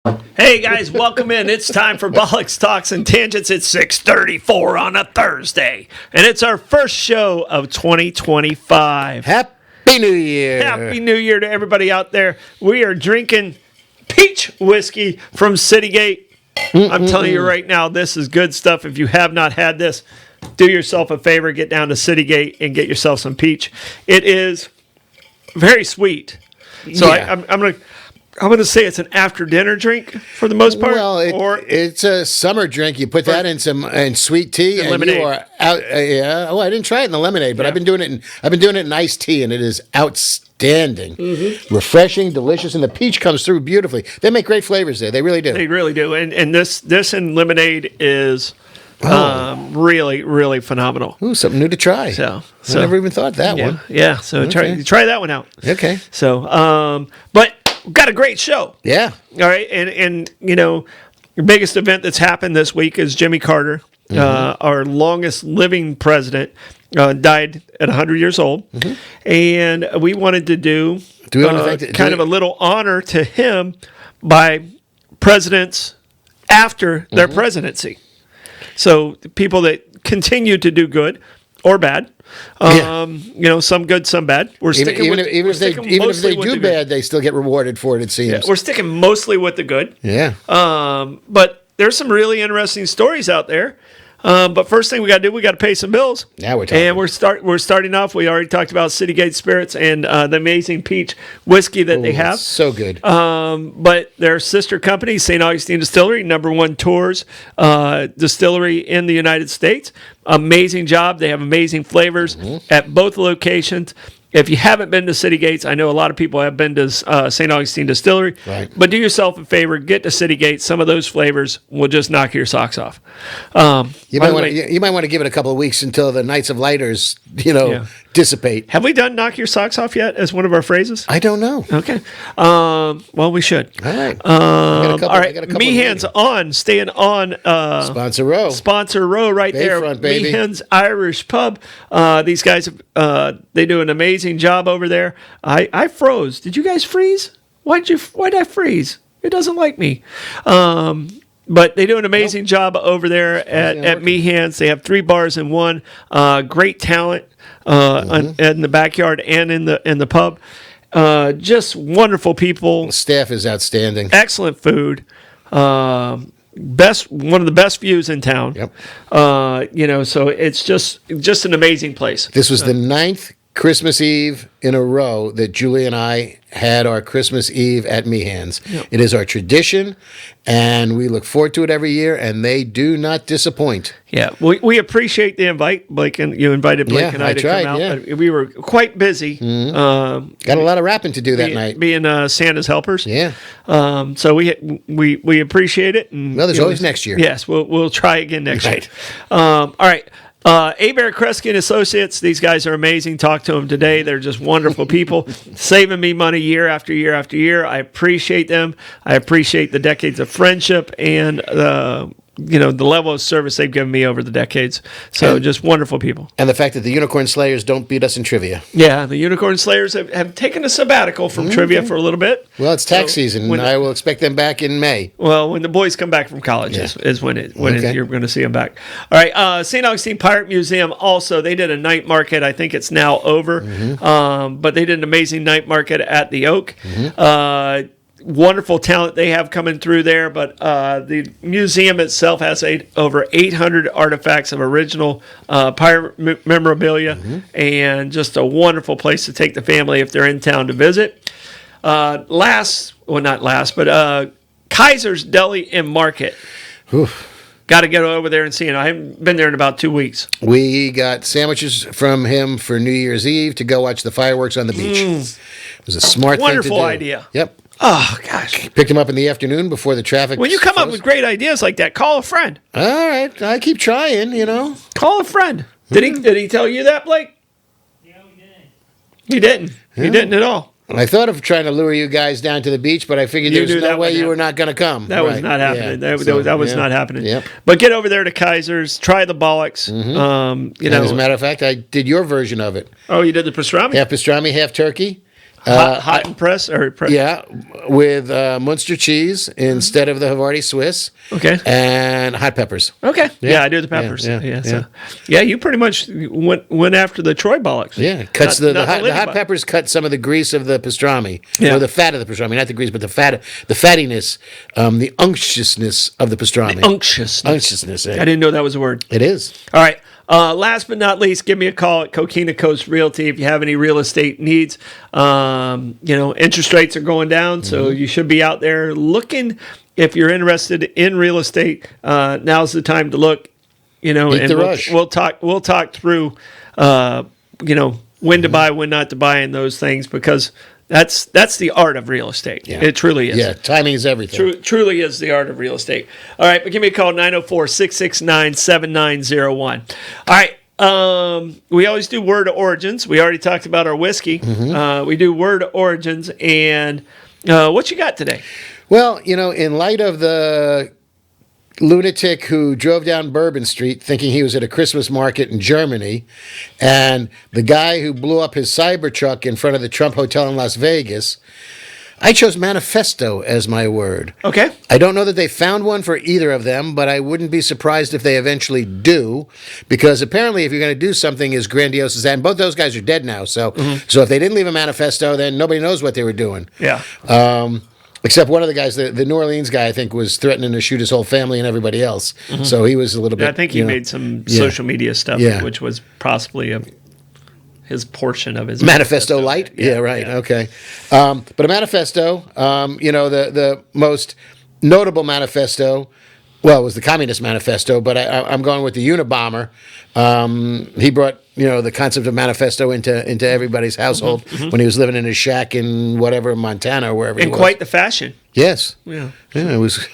Hey guys, welcome in. It's time for Bollox Talks and Tangents. It's 6:34 on a Thursday, and it's our first show of 2025. Happy New Year. Happy New Year to everybody out there. We are drinking peach whiskey from Citygate. I'm telling you right now, this is good stuff. If you have not had this, do yourself a favor, get down to Citygate and get yourself some peach. It is very sweet. So Yeah. I'm gonna say it's an after dinner drink for the most part. Well, it's a summer drink. You put that in some sweet tea, and lemonade. you are out. Yeah. Oh, I didn't try it in the lemonade, but I've been doing it. I've been doing it in iced tea, and it is outstanding, refreshing, delicious, and the peach comes through beautifully. They make great flavors there. They really do. They really do. And this and lemonade is really, really phenomenal. Ooh, something new to try. So I never even thought that one. Yeah. So Okay. try that one out. Okay. So but we've got a great show. Yeah. All right. And you know, your biggest event that's happened this week is Jimmy Carter, our longest living president, died at 100 years old. And we wanted to do we want to thank kind of a little honor to him by presidents after their presidency. So people that continue to do good or bad. You know, some good, some bad. Even if they do bad, they still get rewarded for it. It seems. Yeah, we're sticking mostly with the good. Yeah. But there's some really interesting stories out there. But first thing we got to do, we got to pay some bills. Now we're talking. And we're starting off. We already talked about Citygate Spirits and the amazing peach whiskey that they have. So good. But their sister company, St. Augustine Distillery, #1 tours distillery in the United States. Amazing job. They have amazing flavors at both locations. If you haven't been to Citygates, I know a lot of people have been to St. Augustine Distillery. Right. But do yourself a favor, get to Citygates. Some of those flavors will just knock your socks off. You might want to give it a couple of weeks until the Knights of Lighters, dissipate. Have we done knock your socks off yet as one of our phrases? I don't know. Okay. Well, we should. All right. All right. Me Hands on, staying on. Sponsor Row. Sponsor Row right there. Bayfront, baby. Me Hands Irish Pub. These guys, they do an amazing job over there. I froze. Did you guys freeze? Why'd I freeze? It doesn't like me. But they do an amazing job over there at Me Hands. They have 3 bars in one. Great talent in the backyard and in the pub. Just wonderful people. The staff is outstanding. Excellent food. One of the best views in town. Yep. So it's just an amazing place. This was the 9th Christmas Eve in a row that Julie and I had our Christmas Eve at Me Hands. Yep. It is our tradition, and we look forward to it every year, and they do not disappoint. Yeah, we appreciate the invite, Blake, and you invited Blake and I to come out. Yeah. We were quite busy. Got a lot of rapping to do that night. Being Santa's helpers. Yeah. So we appreciate it. And, Well, there's always next year. Yes, we'll try again next year. Right. All right. Abear Kresge and Associates, these guys are amazing. Talk to them today. They're just wonderful people, saving me money year after year after year. I appreciate them. I appreciate the decades of friendship and the level of service they've given me over the decades. So just wonderful people. And the fact that the Unicorn Slayers don't beat us in trivia. Yeah, the Unicorn Slayers have taken a sabbatical from trivia for a little bit. Well, it's tax season, and I will expect them back in May. Well, when the boys come back from college is when you're going to see them back. All right, St. Augustine Pirate Museum also, they did a night market. I think it's now over. But they did an amazing night market at the Oak. Wonderful talent they have coming through there, but the museum itself has over 800 artifacts of original pirate memorabilia, and just a wonderful place to take the family if they're in town to visit. Kaiser's Deli and Market. Got to get over there and see it. I haven't been there in about 2 weeks. We got sandwiches from him for New Year's Eve to go watch the fireworks on the beach. It was a smart thing to do. Wonderful idea. Yep. Oh, gosh. Picked him up in the afternoon before the traffic. When you come up with great ideas like that, call a friend. All right. I keep trying, Call a friend. Did he tell you that, Blake? Yeah, we didn't. He didn't. He didn't at all. I thought of trying to lure you guys down to the beach, but I figured there's no way you were not going to come. That was not happening. Yeah. That was not happening. Yep. But get over there to Kaiser's. Try the Bollox. As a matter of fact, I did your version of it. Oh, you did the pastrami? Half pastrami, half turkey. Hot and press or Yeah, with Munster cheese instead of the Havarti Swiss. Okay. And hot peppers. Okay. Yeah, I do the peppers. Yeah, you pretty much went after the Troy Bollocks. Yeah, cuts the hot peppers cut some of the grease of the pastrami, or the fat of the pastrami, not the grease, but the fattiness, the unctuousness of the pastrami. Unctuousness. I didn't know that was a word. It is. All right. Last but not least, give me a call at Coquina Coast Realty if you have any real estate needs. Interest rates are going down, so you should be out there looking. If you're interested in real estate, now's the time to look. We'll talk through, when to buy, when not to buy, and those things, because that's the art of real estate. Yeah. It truly is. Yeah, timing is everything. Truly is the art of real estate. All right, but give me a call, 904-669-7901. All right, we always do word origins. We already talked about our whiskey. We do word origins, and what you got today? Well, in light of the lunatic who drove down Bourbon Street thinking he was at a Christmas market in Germany, and the guy who blew up his Cybertruck in front of the Trump Hotel in Las Vegas, I chose manifesto as my word. Okay. I don't know that they found one for either of them, but I wouldn't be surprised if they eventually do, because apparently if you're going to do something as grandiose as that, and both those guys are dead now, so if they didn't leave a manifesto, then nobody knows what they were doing. Yeah. Except one of the guys, the New Orleans guy, I think, was threatening to shoot his whole family and everybody else. So he was a little bit. I think he made some social media stuff, which was possibly his portion of his manifesto light. Yeah, right. Yeah. Okay, but a manifesto, the most notable manifesto. Well, it was the Communist Manifesto, but I'm going with the Unabomber. He brought the concept of manifesto into everybody's household when he was living in his shack in whatever, Montana or wherever. And quite the fashion. Yes. Yeah. Yeah, it was.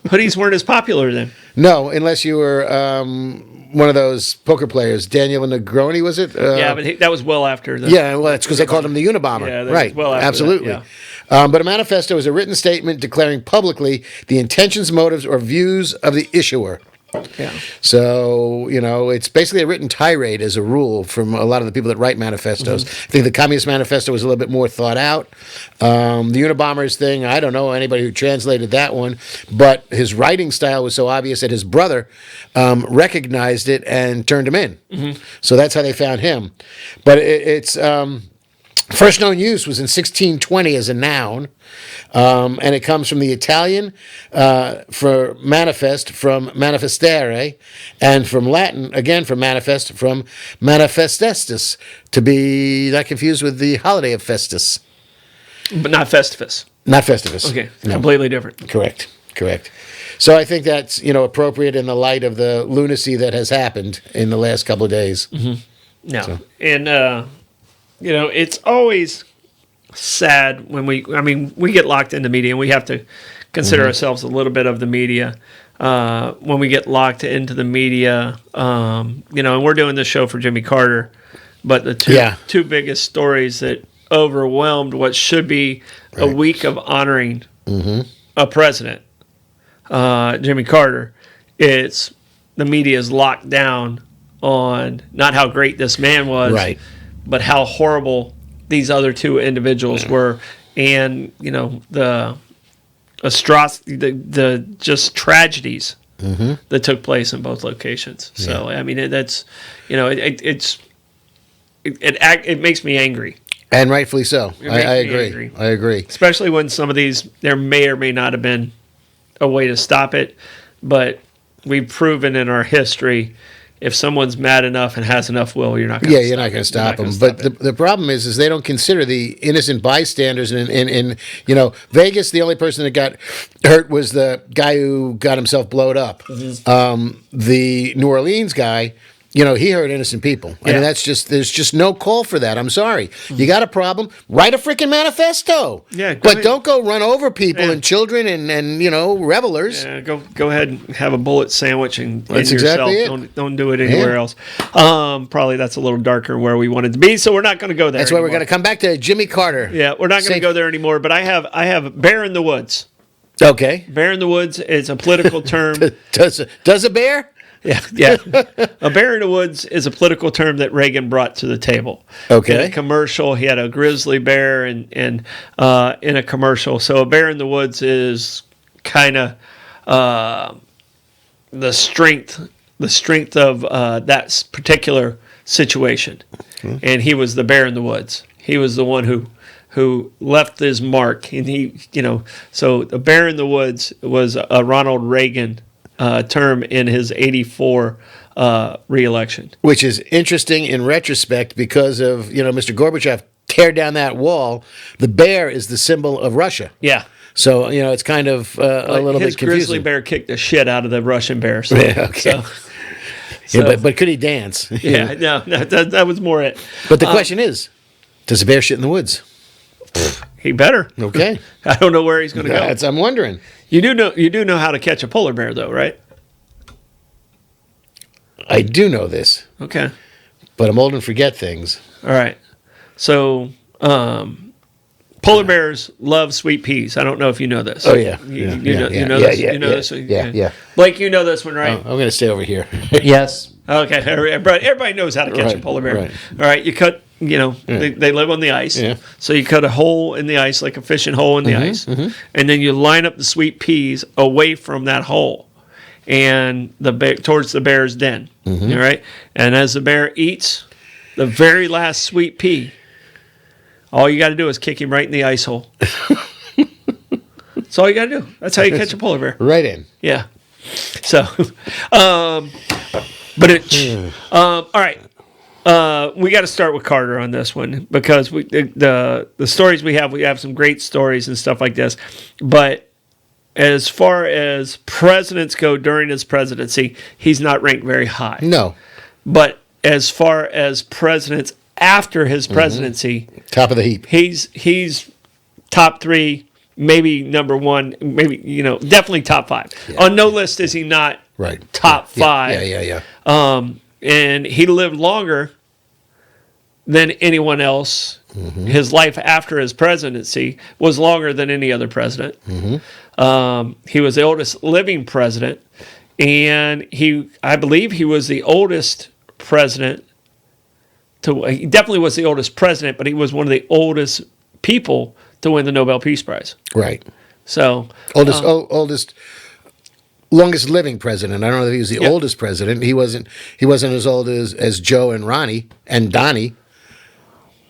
Hoodies weren't as popular then. No, unless you were one of those poker players, Daniel Negroni, was it? But that was well after. Well, that's because they called him the Unabomber. Yeah, right. Well after absolutely. That, but a manifesto is a written statement declaring publicly the intentions, motives, or views of the issuer. Yeah. So, it's basically a written tirade as a rule from a lot of the people that write manifestos. I think the Communist Manifesto was a little bit more thought out. The Unabomber's thing, I don't know anybody who translated that one, but his writing style was so obvious that his brother recognized it and turned him in. So that's how they found him. But it's... first known use was in 1620 as a noun, and it comes from the Italian for manifest, from manifestare, and from Latin, again, from manifest, from manifestestus, to be not confused with the holiday of Festus. But not Festivus. Not Festivus. Okay, no. Completely different. Correct. So I think that's, appropriate in the light of the lunacy that has happened in the last couple of days. No. So. And... it's always sad when we get locked into media, and we have to consider ourselves a little bit of the media. When we get locked into the media, and we're doing this show for Jimmy Carter, but the two biggest stories that overwhelmed what should be a week of honoring a president, Jimmy Carter, it's the media is locked down on not how great this man was, right, but how horrible these other two individuals were, and the atrocity, the just tragedies that took place in both locations. So it makes me angry, and rightfully so. I agree. I agree, especially when some of these, there may or may not have been a way to stop it, but we've proven in our history, if someone's mad enough and has enough will, you're not going to you're not going to stop them. But the problem is they don't consider the innocent bystanders. In Vegas, the only person that got hurt was the guy who got himself blowed up. The New Orleans guy, he hurt innocent people. I mean, there's just no call for that. I'm sorry. You got a problem? Write a freaking manifesto. Yeah, but don't go run over people and children and revelers. Yeah, go ahead and have a bullet sandwich and that's yourself. Exactly it. Don't do it anywhere else. Probably that's a little darker where we wanted to be, so we're not going to go there. That's why we're going to come back to Jimmy Carter. Yeah, we're not going to go there anymore. But I have Bear in the Woods. Okay. Bear in the Woods is a political term. Does a bear? Yeah. A bear in the woods is a political term that Reagan brought to the table. Okay. In a commercial, he had a grizzly bear and in a commercial. So a bear in the woods is kind of the strength of that particular situation. Mm-hmm. And he was the bear in the woods. He was the one who left his mark, and so the bear in the woods was a Ronald Reagan term in his 84 re-election. Which is interesting in retrospect because of, Mr. Gorbachev tear down that wall. The bear is the symbol of Russia. Yeah. So, it's kind of a little bit confusing. His grizzly bear kicked the shit out of the Russian bear. So, yeah, okay. But could he dance? Yeah, no, that was more it. But the question is, does a bear shit in the woods? He better. Okay. I don't know where he's going to go. I'm wondering. You do know how to catch a polar bear, though, right? I do know this. Okay. But I'm old and forget things. All right. So, polar bears love sweet peas. I don't know if you know this. Oh, yeah. You know this? You know this? Yeah. Blake, you know this one, right? Oh, I'm going to stay over here. Yes. Okay. Everybody knows how to catch a polar bear. Right. All right. You cut, they live on the ice. Yeah. So you cut a hole in the ice, like a fishing hole in the ice. Mm-hmm. And then you line up the sweet peas away from that hole and towards the bear's den. Mm-hmm. All right. And as the bear eats the very last sweet pea, all you got to do is kick him right in the ice hole. That's all you got to do. That's how you catch a polar bear. Right in. Yeah. So, all right. We got to start with Carter on this one because the stories we have some great stories and stuff like this. But as far as presidents go during his presidency, he's not ranked very high. No. But as far as presidents after his presidency, top of the heap. He's top 3, maybe number 1, maybe definitely top 5. Yeah. On no list is he not top 5. Yeah. And he lived longer than anyone else. Mm-hmm. His life after his presidency was longer than any other president. Mm-hmm. He was the oldest living president, and I believe he was the oldest president. He definitely was the oldest president, but he was one of the oldest people to win the Nobel Peace Prize. Right. So oldest, longest living president. I don't know if he was the oldest president. He wasn't as old as Joe and Ronnie and Donnie.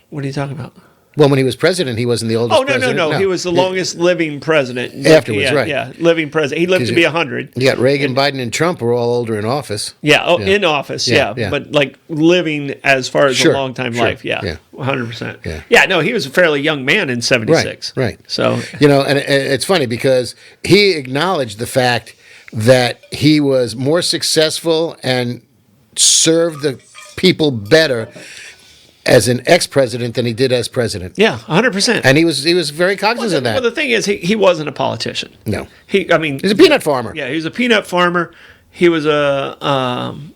What are you talking about? Well, when he was president, he wasn't the oldest president. No. He was the longest living president. Afterwards, right. Yeah, living president. He lived to be 100. You got Reagan, Biden, and Trump were all older in office. Yeah, in office, yeah. But like living as far as a long-time life, 100%. Yeah, no, he was a fairly young man in 76. Right. So, and it's funny because he acknowledged the fact that he was more successful and served the people better as an ex-president than he did as president. Yeah, 100%. And he was very cognizant of that. Well, the thing is, he wasn't a politician. No. He's a peanut farmer. Yeah, he was a peanut farmer. He was and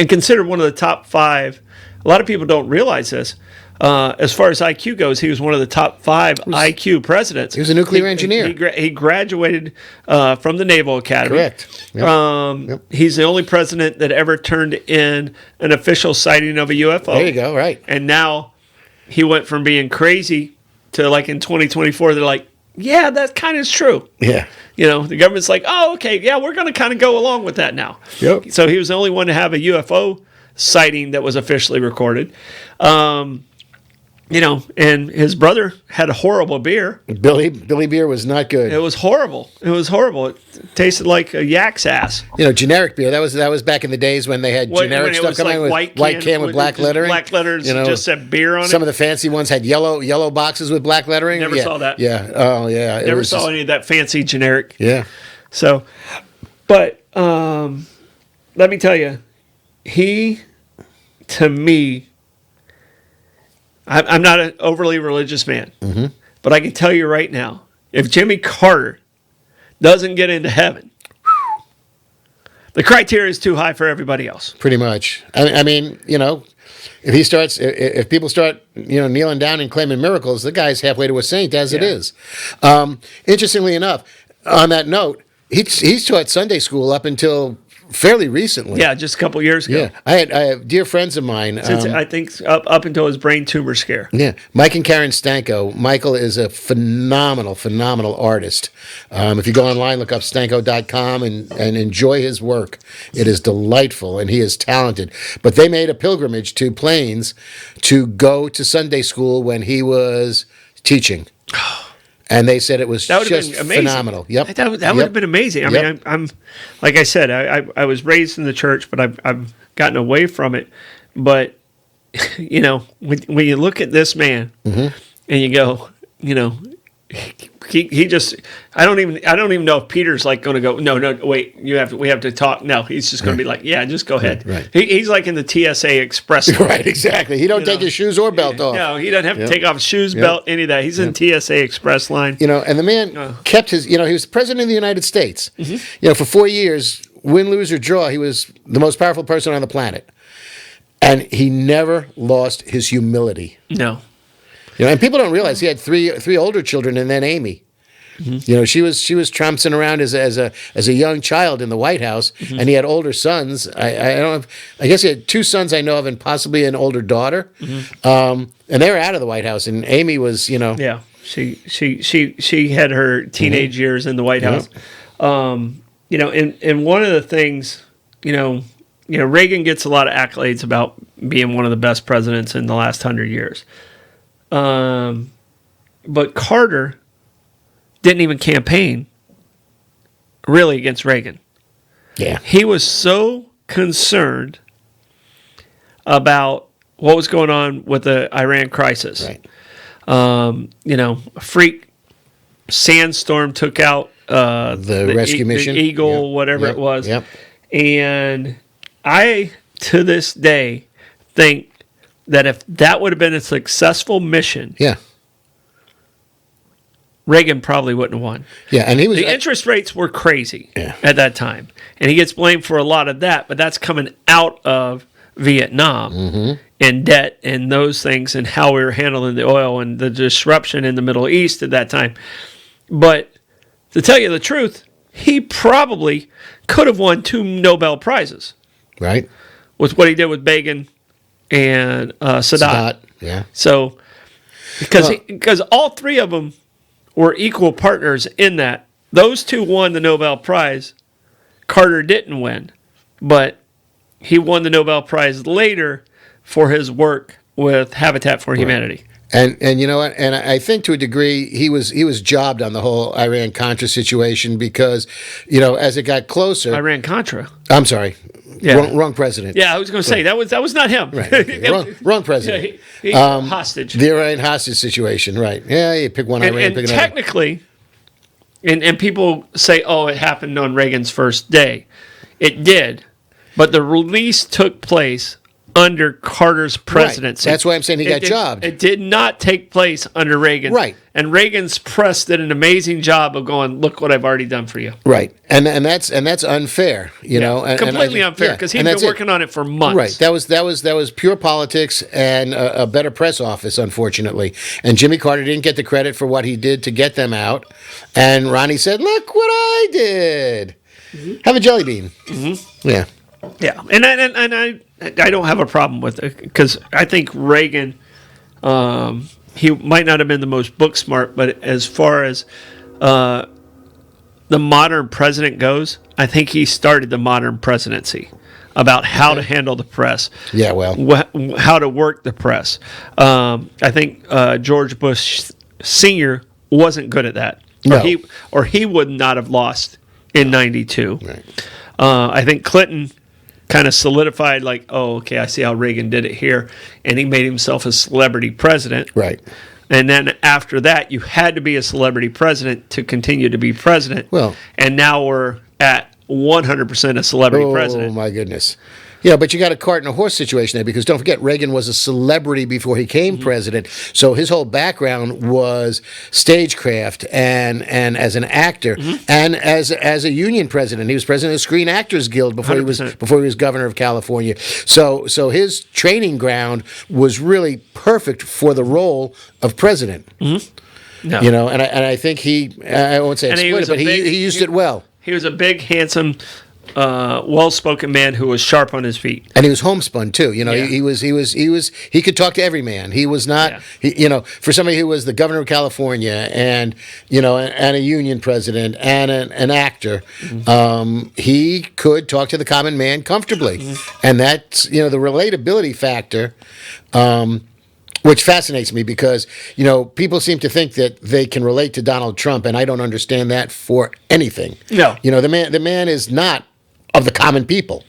considered one of the top 5. A lot of people don't realize this. As far as IQ goes, he was one of the top 5 IQ presidents. He was a nuclear engineer. He graduated from the Naval Academy. Correct. Yep. He's the only president that ever turned in an official sighting of a UFO. There you go, right. And now he went from being crazy to, like, in 2024, they're like, yeah, that kind of is true. Yeah. The government's like, oh, okay, yeah, we're going to kind of go along with that now. Yep. So he was the only one to have a UFO sighting that was officially recorded. And his brother had a horrible beer. Billy beer was not good. It was horrible. It tasted like a yak's ass. Generic beer. That was back in the days when they had generic stuff coming in with white can with black lettering. Black letters just said beer on it. Some of the fancy ones had yellow boxes with black lettering. Never saw that. Yeah. Oh, yeah. Never saw any of that fancy generic. Yeah. So, but let me tell you, he, to me, I'm not an overly religious man, but I can tell you right now, if Jimmy Carter doesn't get into heaven, the criteria is too high for everybody else. Pretty much. I mean, if people start, kneeling down and claiming miracles, the guy's halfway to a saint as it is. Interestingly enough, on that note, he's taught Sunday school up until fairly recently. Yeah, just a couple years ago. Yeah, I have dear friends of mine. Since I think up until his brain tumor scare. Yeah, Mike and Karen Stanko. Michael is a phenomenal artist. If you go online, look up stanko.com and enjoy his work. It is delightful, and he is talented. But they made a pilgrimage to Plains to go to Sunday school when he was teaching. And they said it was just phenomenal. Yep. That would have been amazing. I mean, I'm like I said, I was raised in the church, but I've gotten away from it. But you know, when you look at this man and you go, you know, he just I don't even know if Peter's like going to go. No, wait, we have to talk. No, he's just going to be like, yeah, just go ahead. Right. He's like in the TSA Express. Right, exactly. He don't take his shoes or belt off. No, he doesn't have to take off shoes, belt, any of that. He's in TSA Express line. You know, and the man kept his. You know, he was president of the United States. You know, for 4 years, win, lose, or draw, he was the most powerful person on the planet, and he never lost his humility. No. You know, and people don't realize he had three older children, and then Amy. You know, she was trouncing around as a young child in the White House, and he had older sons. I guess he had 2 sons I know of, and possibly an older daughter. And they were out of the White House, and Amy was, you know, yeah, she had her teenage years in the White House. You know, and one of the things, you know, Reagan gets a lot of accolades about being one of the best presidents in the last 100 years. But Carter didn't even campaign really against Reagan. Yeah. He was so concerned about what was going on with the Iran crisis. Right. You know, a freak sandstorm took out the rescue mission, the Eagle, whatever it was. Yep. And I, to this day, think that if that would have been a successful mission, Reagan probably wouldn't have won. Yeah, and the interest rates were crazy at that time, and he gets blamed for a lot of that. But that's coming out of Vietnam and debt and those things, and how we were handling the oil and the disruption in the Middle East at that time. But to tell you the truth, he probably could have won 2 Nobel Prizes, right, with what he did with Begin and Sadat. Yeah. So because all 3 of them were equal partners in that. Those 2 won the Nobel Prize. Carter didn't win, but he won the Nobel Prize later for his work with Habitat for Humanity. And you know what? And I think to a degree he was jobbed on the whole Iran-Contra situation because, you know, as it got closer... Iran-Contra? I'm sorry. Yeah. Wrong president. Yeah, I was going to say, that was not him. Right. Okay. wrong president. Yeah, hostage. The Iran hostage situation, right. Yeah, you pick one Iran, pick another. Technically, and people say, oh, it happened on Reagan's first day. It did, but the release took place under Carter's presidency. Right. That's why I'm saying he got jobbed. It did not take place under Reagan. Right. And Reagan's press did an amazing job of going, look what I've already done for you. Right. And that's unfair, you know. And, completely unfair, because he'd been working on it for months. Right. That was pure politics and a better press office, unfortunately. And Jimmy Carter didn't get the credit for what he did to get them out. And Ronnie said, look what I did. Have a jelly bean. Yeah. Yeah, and I don't have a problem with it, because I think Reagan, he might not have been the most book smart, but as far as the modern president goes, I think he started the modern presidency about how to handle the press. Yeah, well, how to work the press. I think George Bush Sr. wasn't good at that, or he would not have lost in '92. Right. I think Clinton kind of solidified, like, oh, okay, I see how Reagan did it here, and he made himself a celebrity president. Right. And then after that, you had to be a celebrity president to continue to be president. Well, and now we're at 100% a celebrity president. Oh, my goodness. Yeah, but you got a cart and a horse situation there, because don't forget, Reagan was a celebrity before he became president. So his whole background was stagecraft and as an actor and as a union president. He was president of the Screen Actors Guild before he was governor of California. So his training ground was really perfect for the role of president. No. You know, and I think I won't say exploited, but he used it well. He was a big, handsome, well-spoken man who was sharp on his feet. And he was homespun too. You know, Yeah. he could talk to every man. He was not, for somebody who was the governor of California and and a union president and an actor, he could talk to the common man comfortably, and that's the relatability factor. Which fascinates me because, people seem to think that they can relate to Donald Trump, and I don't understand that for anything. No. The man is not of the common people.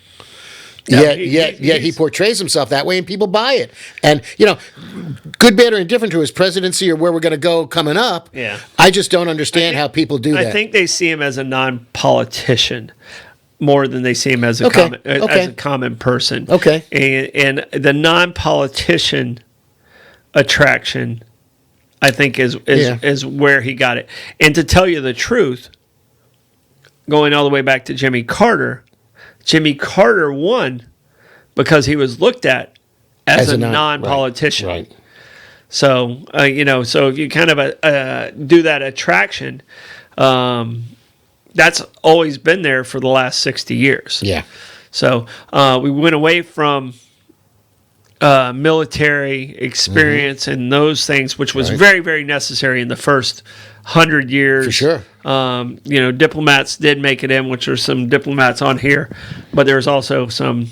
No, Yet he portrays himself that way, and people buy it. And, good, bad, or indifferent to his presidency or where we're going to go coming up, I just don't understand how people do that. I think they see him as a non-politician more than they see him as a common person. Okay. And the non-politician attraction, I think, is where he got it. And to tell you the truth, going all the way back to Jimmy Carter won because he was looked at as a non-politician. Right. So so if you kind of do that attraction, that's always been there for the last 60 years. Yeah. So we went away from military experience and those things, which was very, very necessary in the first 100 years. For sure. Diplomats did make it in, which are some diplomats on here, but there's also some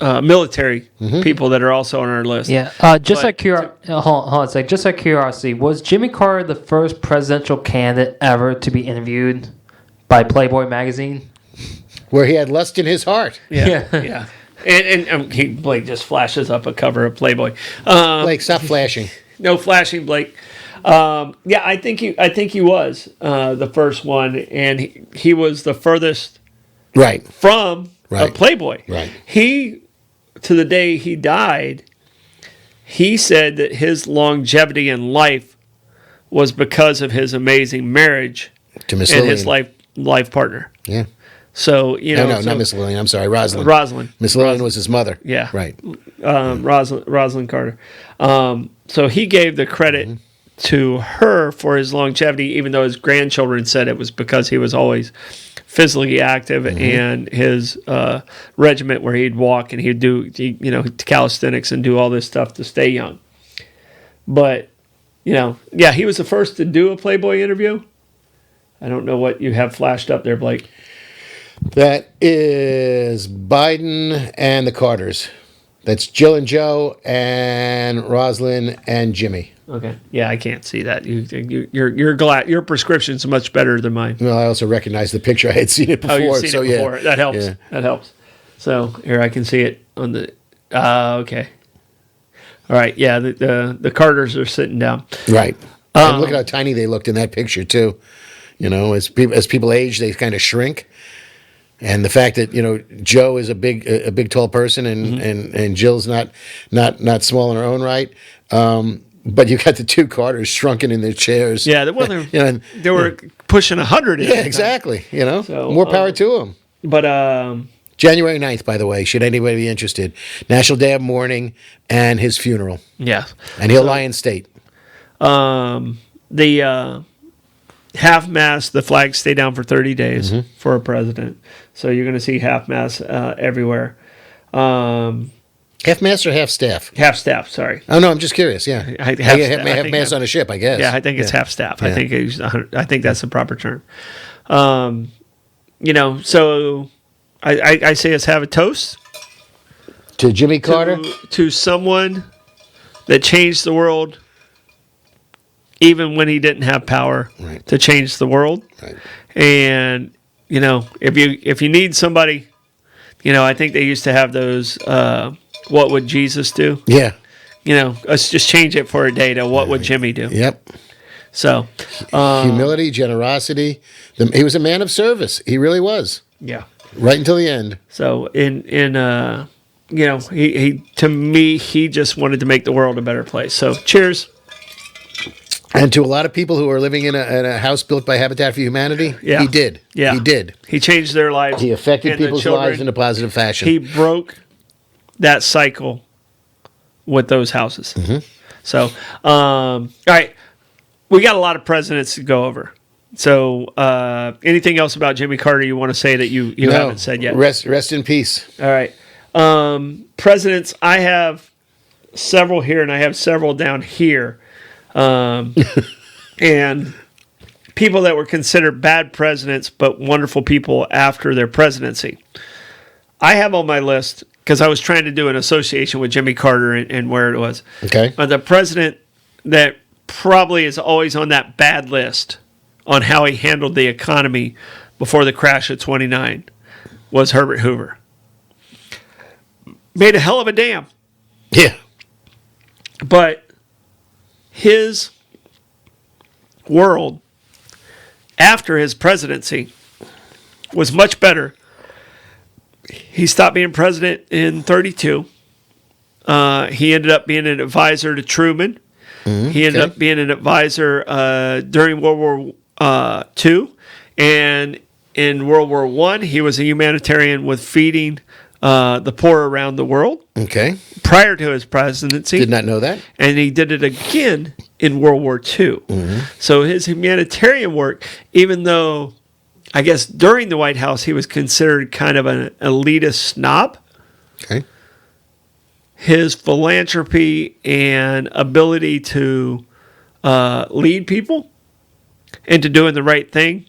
military people that are also on our list. Yeah. Just out of curiosity, was Jimmy Carter the first presidential candidate ever to be interviewed by Playboy magazine? Where he had lust in his heart. Yeah. And Blake just flashes up a cover of Playboy. Blake, stop flashing. No flashing, Blake. I think he was the first one, and he was the furthest from a Playboy. Right. He, to the day he died, he said that his longevity in life was because of his amazing marriage to Miss and Lillian. his life partner. Yeah. So not Miss Lillian. I'm sorry, Rosalind. Miss Lillian was his mother. Yeah. Right. Rosalind Carter. So he gave the credit to her for his longevity, even though his grandchildren said it was because he was always physically active and his regiment where he'd walk and he'd do calisthenics and do all this stuff to stay young. But he was the first to do a Playboy interview. I don't know what you have flashed up there, Blake. That is Biden and the Carters. That's Jill and Joe and Rosalind and Jimmy. Okay. Yeah, I can't see that. You're glad your prescription's much better than mine. Well, I also recognize the picture. I had seen it before. Oh, you've seen it before. Yeah. That helps. Yeah. That helps. So here I can see it on the. Okay. All right. Yeah, the Carters are sitting down. Right. And look at how tiny they looked in that picture too. As people age, they kind of shrink. And the fact that Joe is a big tall person and Jill's not small in her own right, but you got the two Carters shrunken in their chairs. Yeah, they were pushing 100. Yeah, exactly. So, more power to them. But January 9th, by the way, should anybody be interested, National Day of Mourning and his funeral. Yeah, and he'll lie in state. The half-mast, the flags stay down for 30 days for a president. So you're going to see half-mast everywhere. Half-mast or half-staff? Half-staff, sorry. Oh, no, I'm just curious, yeah. Half-mast on a ship, I guess. Yeah, I think it's half-staff. Yeah. I think that's the proper term. So I say let's have a toast. To Jimmy Carter? To someone that changed the world even when he didn't have power to change the world. Right. And, if you need somebody, I think they used to have those, what would Jesus do? Yeah. Let's just change it for a day to what would Jimmy do? Yep. So. Humility, generosity. He was a man of service. He really was. Yeah. Right until the end. So, he to me, he just wanted to make the world a better place. So, cheers. And to a lot of people who are living in a house built by Habitat for Humanity, he did. Yeah. He did. He changed their lives. He affected people's lives in a positive fashion. He broke that cycle with those houses. So, all right. We got a lot of presidents to go over. So, anything else about Jimmy Carter you want to say that you haven't said yet? Rest in peace. All right. Presidents, I have several here, and I have several down here. And people that were considered bad presidents, but wonderful people after their presidency. I have on my list, because I was trying to do an association with Jimmy Carter and where it was. Okay. The president that probably is always on that bad list on how he handled the economy before the crash of 29 was Herbert Hoover. Made a hell of a dam. Yeah. But his world after his presidency was much better. He stopped being president in 32. He ended up being an advisor to Truman. He ended up being an advisor during World War II. And in World War I, he was a humanitarian with feeding the poor around the world. Okay. Prior to his presidency. Did not know that. And he did it again in World War II. So his humanitarian work, even though I guess during the White House he was considered kind of an elitist snob, Okay. his philanthropy and ability to lead people into doing the right thing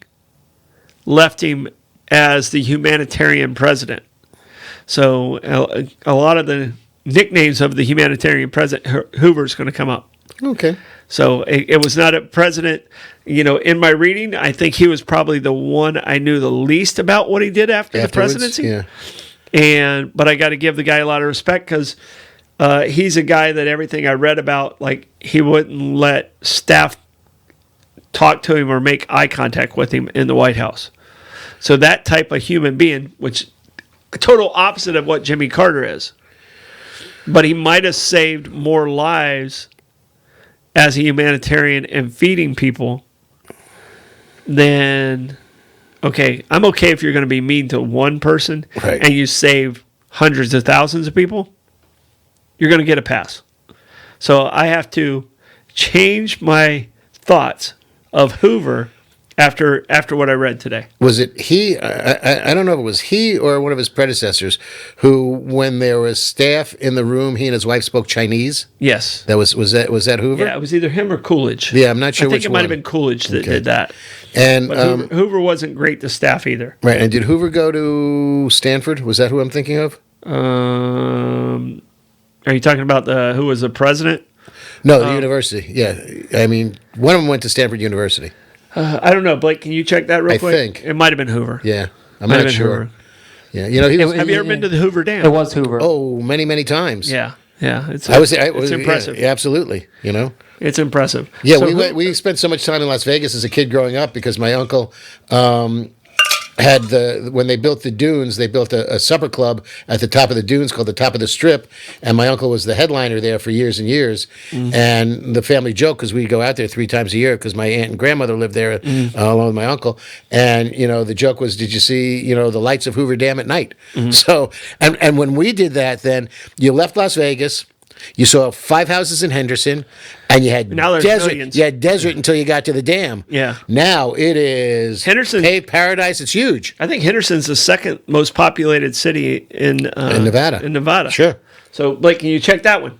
left him as the humanitarian president. So a lot of the nicknames of the humanitarian president, Hoover, is going to come up. Okay. So it was not a president, in my reading, I think he was probably the one I knew the least about what he did after the presidency. Yeah. But I got to give the guy a lot of respect because he's a guy that everything I read about, like he wouldn't let staff talk to him or make eye contact with him in the White House. So that type of human being, which a total opposite of what Jimmy Carter is, but he might have saved more lives as a humanitarian and feeding people than, okay, I'm okay if you're going to be mean to one person and you save hundreds of thousands of people, you're going to get a pass. So I have to change my thoughts of Hoover after what I read today. Was it he? I don't know if it was he or one of his predecessors who, when there was staff in the room, he and his wife spoke Chinese. Yes. That was that Hoover? Yeah, it was either him or Coolidge. Yeah, I'm not sure which one. I think it might have been Coolidge that did that. And but Hoover wasn't great to staff either. Right. And did Hoover go to Stanford? Was that who I'm thinking of? Are you talking about who was the president? No, the university. Yeah. I mean, one of them went to Stanford University. I don't know, Blake. Can you check that real quick? I think it might have been Hoover. Yeah, I'm not sure. Hoover. Yeah, have you ever been to the Hoover Dam? It was Hoover. Oh, many, many times. Yeah. It's impressive. Yeah, absolutely. It's impressive. Yeah, so we spent so much time in Las Vegas as a kid growing up because my uncle had when they built the dunes, they built a supper club at the top of the dunes called the Top of the Strip, and my uncle was the headliner there for years and years. And the family joke, because we go out there 3 times a year because my aunt and grandmother lived there along with my uncle, and the joke was, did you see the lights of Hoover Dam at night? So and when we did that, then you left Las Vegas. You saw 5 houses in Henderson, and you had desert. Millions. You had desert until you got to the dam. Yeah. Now it is paved paradise. It's huge. I think Henderson's the second most populated city in Nevada. In Nevada. Sure. So, Blake, can you check that one?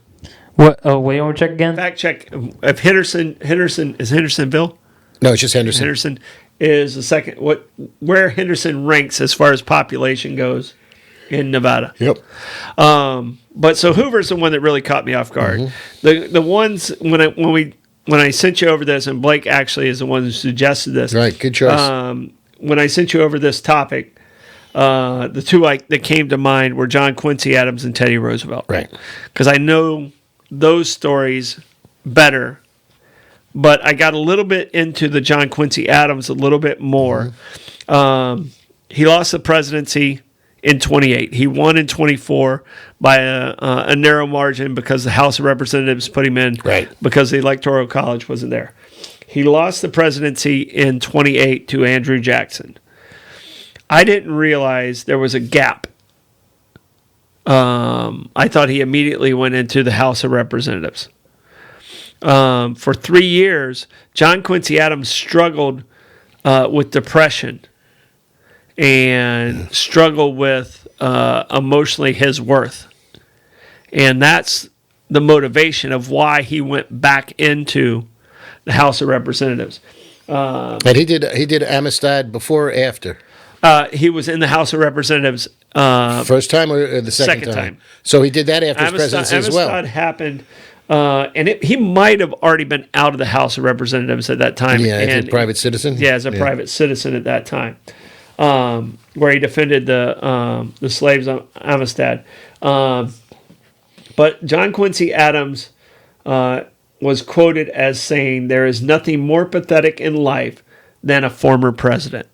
What? Oh, wait, you want to check again? Fact check. If Henderson is Hendersonville? No, it's just Henderson. Henderson is the second. Where Henderson ranks as far as population goes in Nevada. Yep. But so Hoover's the one that really caught me off guard. The ones when I sent you over this, and Blake actually is the one who suggested this. Right, good choice. When I sent you over this topic, the two that came to mind were John Quincy Adams and Teddy Roosevelt. Right. Because I know those stories better, but I got a little bit into the John Quincy Adams a little bit more. He lost the presidency in 28. He won in 24 by a narrow margin because the House of Representatives put him in because the Electoral College wasn't there. He lost the presidency in 28 to Andrew Jackson. I didn't realize there was a gap. I thought he immediately went into the House of Representatives. For 3 years, John Quincy Adams struggled with depression and struggled with emotionally his worth. And that's the motivation of why he went back into the House of Representatives. And he did Amistad before or after? He was in the House of Representatives First time or the second time? So he did that after his presidency as well. Amistad happened, and he might have already been out of the House of Representatives at that time. Yeah, as a private citizen? Yeah, as a private citizen at that time, where he defended the slaves on Amistad. But John Quincy Adams was quoted as saying, "There is nothing more pathetic in life than a former president."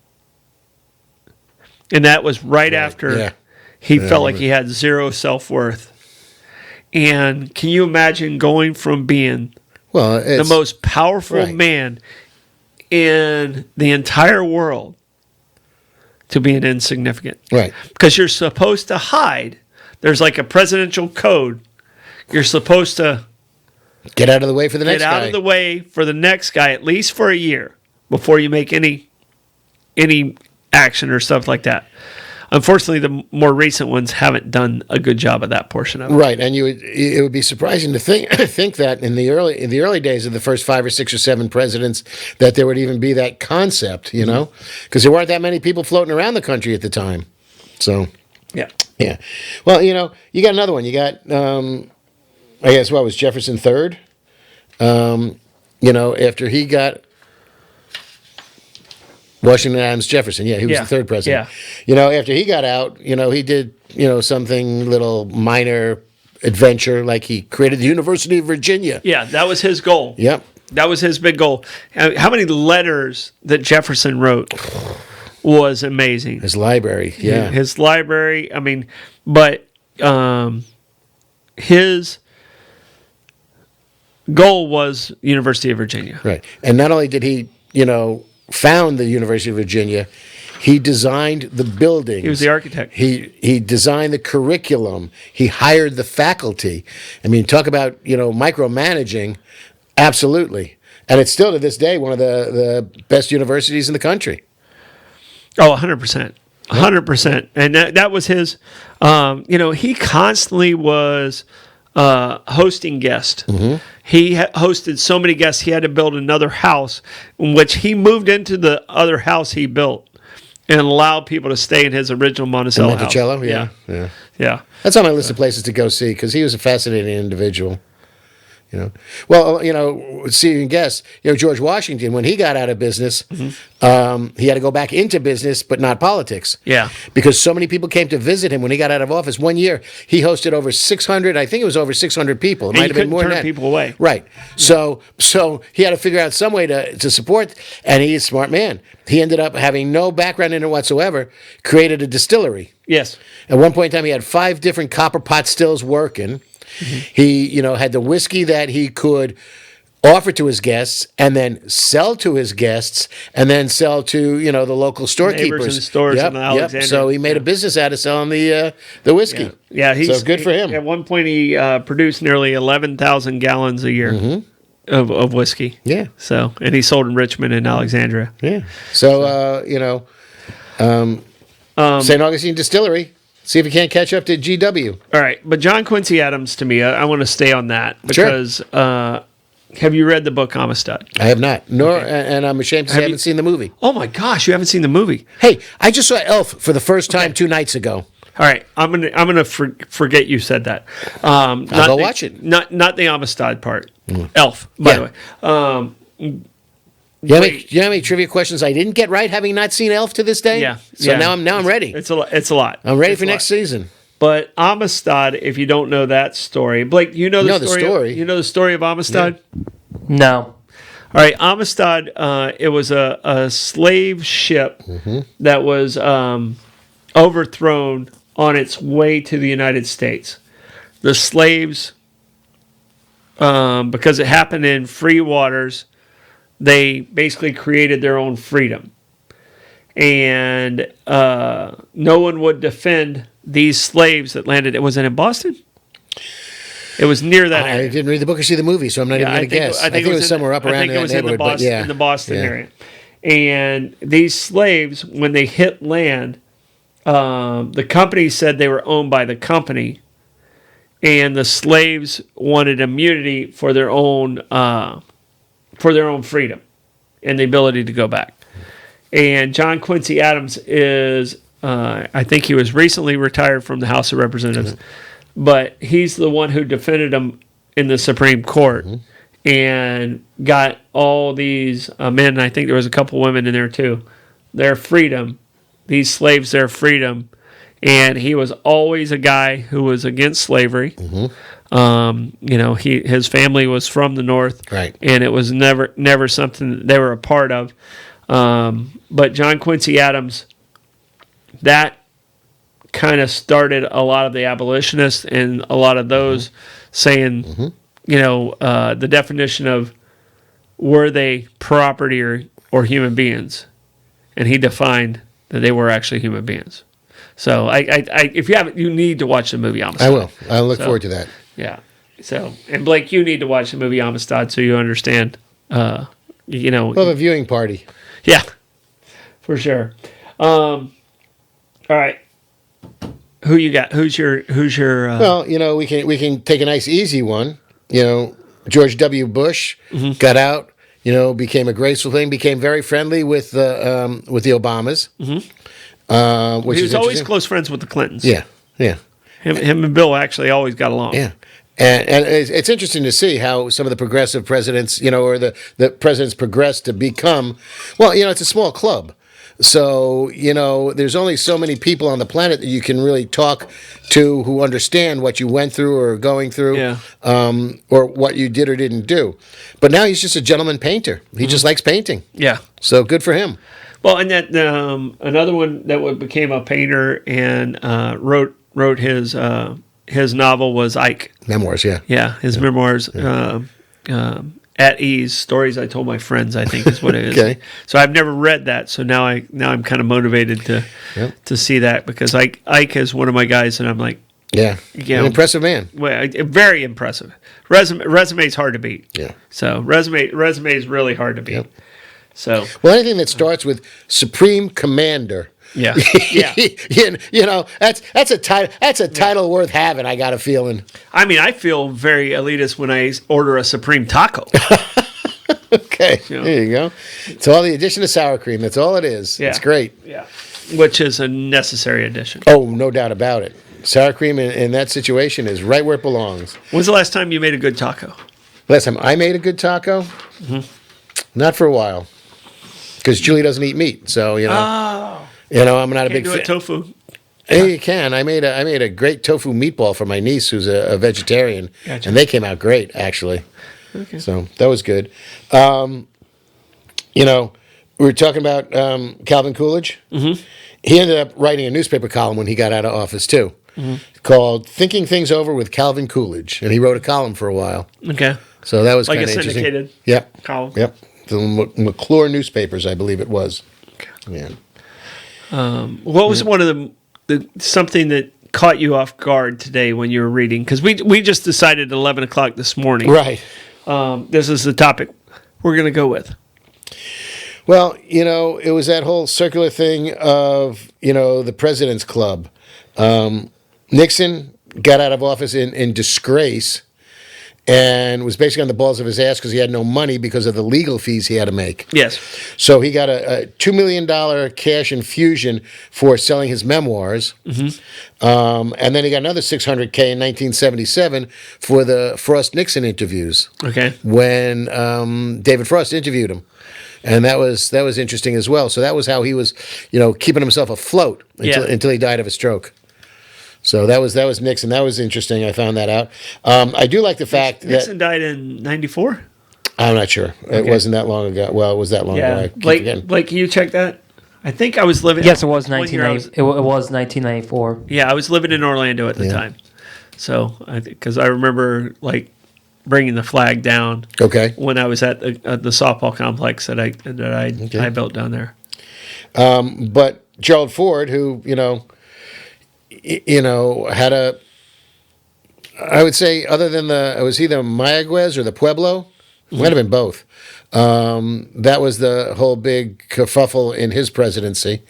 And that was right after he felt like he had zero self-worth. And can you imagine going from being the most powerful man in the entire world to being insignificant? Right. Because you're supposed to hide. There's like a presidential code. You're supposed to get out of the way for the next guy. Get out of the way for the next guy, at least for a year, before you make any action or stuff like that. Unfortunately, the more recent ones haven't done a good job of that portion of it. Right, and it would be surprising to think that in the early days of the first 5 or 6 or 7 presidents that there would even be that concept, you know, because there weren't that many people floating around the country at the time. So yeah. Well, you know, you got another one. You got I guess what was Jefferson third? You know, after he got Washington Adams Jefferson, he was the third president. Yeah. You know, after he got out, you know, he did, you know, something little minor adventure, like he created the University of Virginia. Yeah, that was his goal. Yep. That was his big goal. How many letters that Jefferson wrote was amazing. His library, yeah. His library, I mean, but his goal was University of Virginia. Right. And not only did he, you know, found the University of Virginia, he designed the buildings. He was the architect. He designed the curriculum. He hired the faculty. I mean, talk about, you know, micromanaging. Absolutely. And it's still to this day one of the best universities in the country. Oh, 100%. 100%. And that was his, you know, he constantly was hosting guests. Mm-hmm. He hosted so many guests, he had to build another house, in which he moved into the other house he built and allowed people to stay in his original Monticello house. Monticello, yeah. That's on my list of places to go see, because he was a fascinating individual. You know, well, you know, see and guess, you know, George Washington, when he got out of business, he had to go back into business, but not politics. Yeah. Because so many people came to visit him when he got out of office. One year, he hosted over 600, I think it was over 600 people. It might have been more than that. People away. Right. So he had to figure out some way to support, and he's a smart man. He ended up having no background in it whatsoever, created a distillery. Yes. At one point in time, he had 5 different copper pot stills working. He, you know, had the whiskey that he could offer to his guests and then sell to his guests and then sell to, you know, the local storekeepers. Neighbors and stores in Alexandria. So he made a business out of selling the whiskey. Yeah, so good for him. At one point, he produced nearly 11,000 gallons a year of whiskey. Yeah. So, and he sold in Richmond and Alexandria. Yeah. So you know, St. Augustine Distillery. See if you can't catch up to GW. All right, but John Quincy Adams, to me, I want to stay on that because have you read the book Amistad? I have not. And I'm ashamed to say I haven't seen the movie. Oh my gosh, you haven't seen the movie? Hey, I just saw Elf for the first time 2 nights ago. All right, I'm gonna forget you said that. I'll go watch it. Not the Amistad part. Elf, by the way. You know how many trivia questions I didn't get right, having not seen Elf to this day? Yeah. So now I'm ready. It's a lot. I'm ready for next season. But Amistad, if you don't know that story, Blake, you know the story. You know the story of Amistad? Yeah. No. All right, Amistad. It was a slave ship that was overthrown on its way to the United States. The slaves, because it happened in free waters, they basically created their own freedom. And no one would defend these slaves that landed. Was it in Boston? It was near that area. I didn't read the book or see the movie, so I'm not even going to guess. I think it was somewhere up around that neighborhood. In the Boston area. And these slaves, when they hit land, the company said they were owned by the company, and the slaves wanted immunity for their own freedom and the ability to go back. And John Quincy Adams is, I think he was recently retired from the House of Representatives, but he's the one who defended them in the Supreme Court and got all these men, I think there was a couple women in there too, their freedom, these slaves their freedom. And he was always a guy who was against slavery. His family was from the North, right, and it was never something that they were a part of. But John Quincy Adams, that kind of started a lot of the abolitionists and a lot of those saying, the definition of were they property or human beings, and he defined that they were actually human beings. So if you haven't, you need to watch the movie Amistad. I will. I'll look forward to that. Yeah. So, and Blake, you need to watch the movie Amistad so you understand. We'll have a viewing party. Yeah, for sure. All right. Who you got? Who's your? Well, we can take a nice easy one. George W. Bush got out. Became a graceful thing. Became very friendly with the Obamas. Which he was always close friends with the Clintons. Yeah. Him and Bill actually always got along. Yeah. And it's interesting to see how some of the progressive presidents, or the presidents progress to become, well, it's a small club. So, there's only so many people on the planet that you can really talk to who understand what you went through or are going through, or what you did or didn't do. But now he's just a gentleman painter. He just likes painting. Yeah. So good for him. Well, and that another one that became a painter and wrote his novel was Ike. Memoirs, yeah. Yeah, his memoirs. At Ease, Stories I Told My Friends, I think is what it is. Okay. So I've never read that, so now I'm kind of motivated to see that, because Ike is one of my guys, and I'm like, an impressive man. Well, very impressive. Resume is hard to beat. Yeah. So resume is really hard to beat. Yep. So anything that starts with Supreme Commander. Yeah. That's a title. That's a title worth having. I got a feeling. I mean, I feel very elitist when I order a Supreme taco. Okay, there you go. It's all the addition of sour cream. That's all it is. Yeah. It's great. Yeah, which is a necessary addition. Oh, no doubt about it. Sour cream in that situation is right where it belongs. When's the last time you made a good taco? Last time I made a good taco? Not for a while, because Julie doesn't eat meat. So I'm not a big fan. Tofu. Hey, you can. I made a great tofu meatball for my niece, who's a vegetarian, Gotcha. And they came out great, actually. Okay. So that was good. We were talking about Calvin Coolidge. Mm-hmm. He ended up writing a newspaper column when he got out of office too, called "Thinking Things Over with Calvin Coolidge," and he wrote a column for a while. Okay. So that was like kind a of interesting. syndicated column. Yep. The McClure newspapers, I believe it was. Okay. Yeah. What was one of the something that caught you off guard today when you were reading? Because we just decided at 11 o'clock this morning. Right. This is the topic we're going to go with. Well, it was that whole circular thing of, the President's Club. Nixon got out of office in disgrace and was basically on the balls of his ass because he had no money because of the legal fees he had to make. Yes. So he got a $2 million cash infusion for selling his memoirs. Mm-hmm. And then he got another $600K in 1977 for the Frost-Nixon interviews. Okay. When David Frost interviewed him. And that was interesting as well. So that was how he was, keeping himself afloat until he died of a stroke. So that was Nixon. That was interesting. I found that out. I do like the fact Nixon died in 94? I'm not sure. Okay. It wasn't that long ago. Well, it was that long ago. Blake, can you check that? I think I was living... Yes, it was 1990. It was 1994. Yeah, I was living in Orlando at the time. So, because I remember, bringing the flag down. Okay. When I was at the softball complex that I built down there. But Gerald Ford, who had I would say, other than it was either Mayaguez or the Pueblo, Might have been both. That was the whole big kerfuffle in his presidency.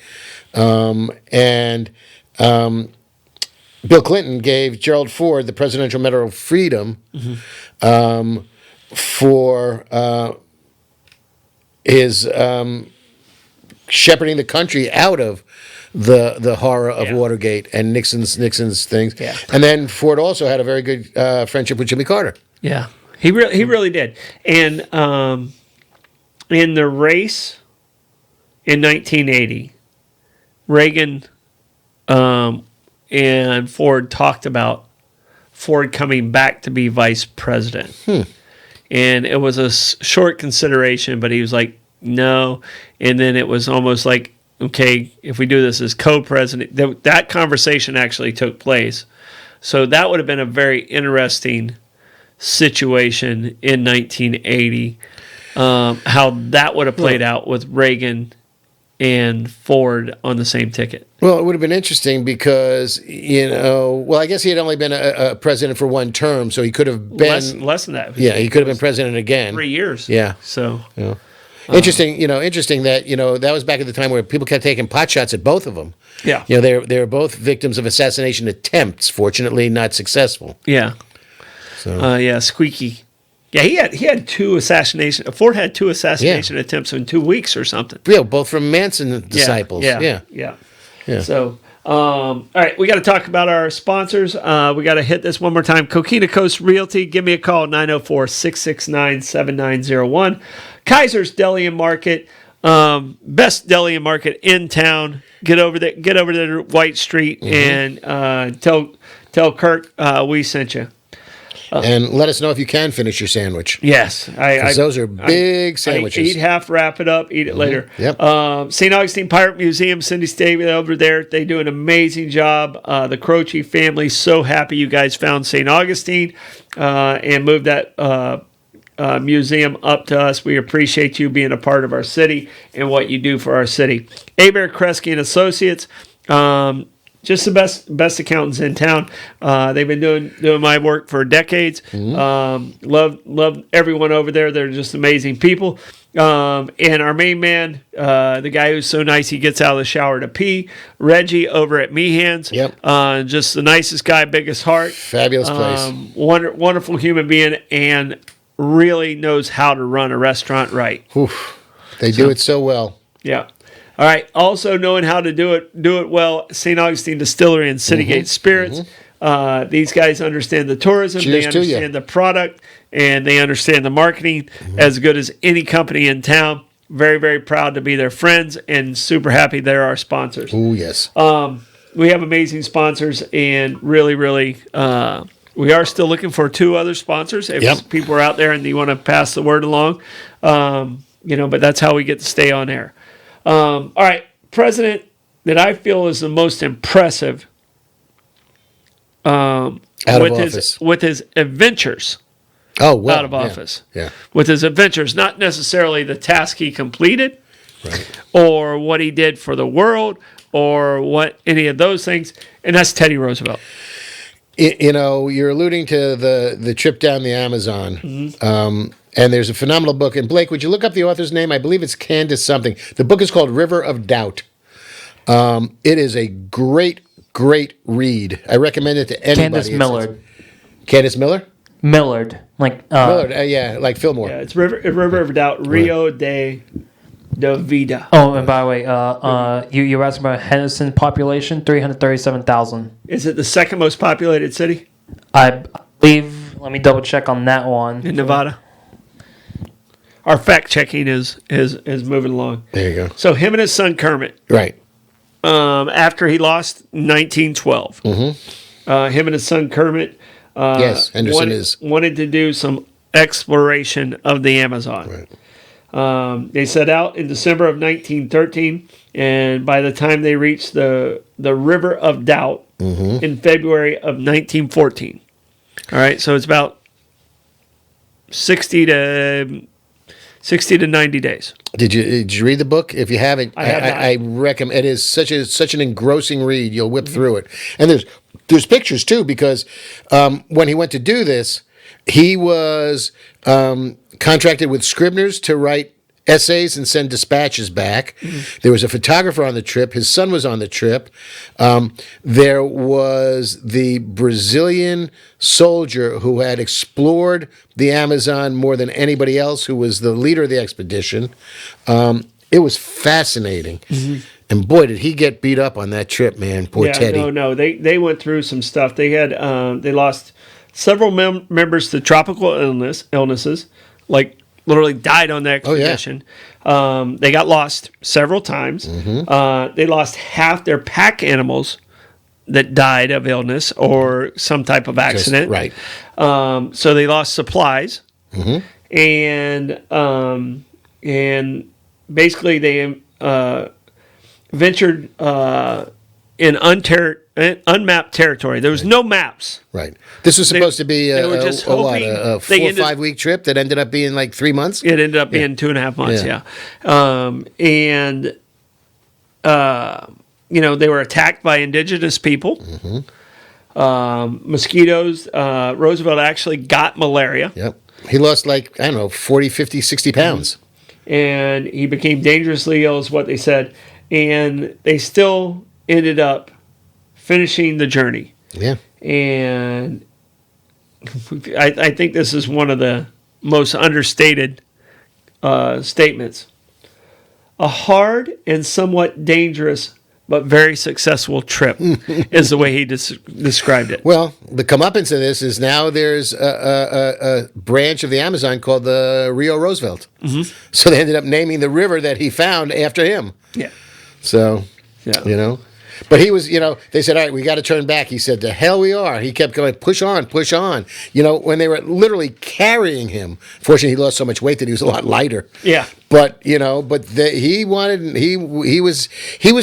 And Bill Clinton gave Gerald Ford the Presidential Medal of Freedom for his shepherding the country out of the horror of Watergate and Nixon's things. Yeah. And then Ford also had a very good friendship with Jimmy Carter. Yeah, he really did. And in the race in 1980, Reagan and Ford talked about Ford coming back to be vice president. And it was a short consideration, but he was like, no. And then it was almost like, okay, if we do this as co-president, that conversation actually took place. So that would have been a very interesting situation in 1980, how that would have played out with Reagan and Ford on the same ticket. Well, it would have been interesting because, I guess he had only been a president for one term, so he could have been... Less than that. Yeah, he could have been president again. 3 years. Yeah. So... Yeah. Interesting that, that was back at the time where people kept taking pot shots at both of them. Yeah. They were both victims of assassination attempts, fortunately not successful. Yeah. So. Squeaky. Yeah, he had two assassination. Ford had two assassination attempts in 2 weeks or something. Yeah, both from Manson disciples. Yeah. So, all right, we got to talk about our sponsors. We got to hit this one more time. Coquina Coast Realty. Give me a call, 904-669-7901. Kaiser's Deli and Market. Best deli and market in town. Get over there to White Street and tell Kirk we sent you. And let us know if you can finish your sandwich. Yes. Those are big sandwiches. Eat half, wrap it up, eat it later. Yep. St. Augustine Pirate Museum, Cindy Stavey over there. They do an amazing job. The Croce family, so happy you guys found St. Augustine and moved that museum up to us. We appreciate you being a part of our city and what you do for our city. Abear Kresge and Associates. Just the best accountants in town. They've been doing my work for decades. Love everyone over there. They're just amazing people. And our main man, the guy who's so nice he gets out of the shower to pee, Reggie over at Meehan's. Yep. Just the nicest guy, biggest heart. Fabulous place. Wonderful human being, and really knows how to run a restaurant right. Oof. They do it so well. Yeah. All right. Also knowing how to do it well, St. Augustine Distillery and Citygate Spirits. These guys understand the tourism. Cheers they understand the product, and they understand the marketing as good as any company in town. Very, very proud to be their friends and super happy they're our sponsors. Oh, yes. We have amazing sponsors, and really, really, we are still looking for 2 other sponsors. If people are out there and you want to pass the word along, but that's how we get to stay on air. All right, president that I feel is the most impressive with his adventures. Oh, well, out of office. Yeah. With his adventures, not necessarily the task he completed, or what he did for the world, or what any of those things, and that's Teddy Roosevelt. You're alluding to the trip down the Amazon. And there's a phenomenal book. And Blake, would you look up the author's name? I believe it's Candace something. The book is called River of Doubt. It is a great, great read. I recommend it to anybody. Candace Millard. Candace Miller? Millard. Millard, like Fillmore. Yeah, it's River of Doubt, Rio de Vida. Oh, and by the way, you were asking about Henderson population, 337,000. Is it the second most populated city? I believe, let me double check on that one. In Nevada? Our fact checking is moving along. There you go. So him and his son Kermit. Right. After he lost 1912, him and his son Kermit. Yes, Henderson wanted to do some exploration of the Amazon. Right. They set out in December of 1913, and by the time they reached the River of Doubt in February of 1914. All right, so it's about 60 to 90 days. Did you read the book? If you haven't, I recommend. It is such an engrossing read. You'll whip through it, and there's pictures too, because when he went to do this, He was contracted with Scribners to write essays and send dispatches back. There was a photographer on the trip. His son was on the trip. There was the Brazilian soldier who had explored the Amazon more than anybody else, who was the leader of the expedition. It was fascinating. And boy, did he get beat up on that trip, man. Poor Teddy. No. They went through some stuff. They had they lost several members to tropical illnesses, like literally died on the expedition. They got lost several times. They lost half their pack animals that died of illness or some type of accident. Right. So they lost supplies, and basically they ventured in unmapped territory. There was no maps. Right. This was supposed to be a 4 or 5 week trip that ended up being like 3 months? It ended up being 2.5 months, they were attacked by indigenous people. Mosquitoes. Roosevelt actually got malaria. Yep. He lost 40, 50, 60 pounds. And he became dangerously ill, is what they said. And they still ended up finishing the journey. Yeah. And I think this is one of the most understated statements. A hard and somewhat dangerous but very successful trip is the way he described it. Well, the comeuppance of this is now there's a branch of the Amazon called the Rio Roosevelt. So they ended up naming the river that he found after him. Yeah. So, But he was, they said, all right, we got to turn back. He said, the hell we are. He kept going, push on, push on. When they were literally carrying him. Fortunately, he lost so much weight that he was a lot lighter. Yeah. But, he was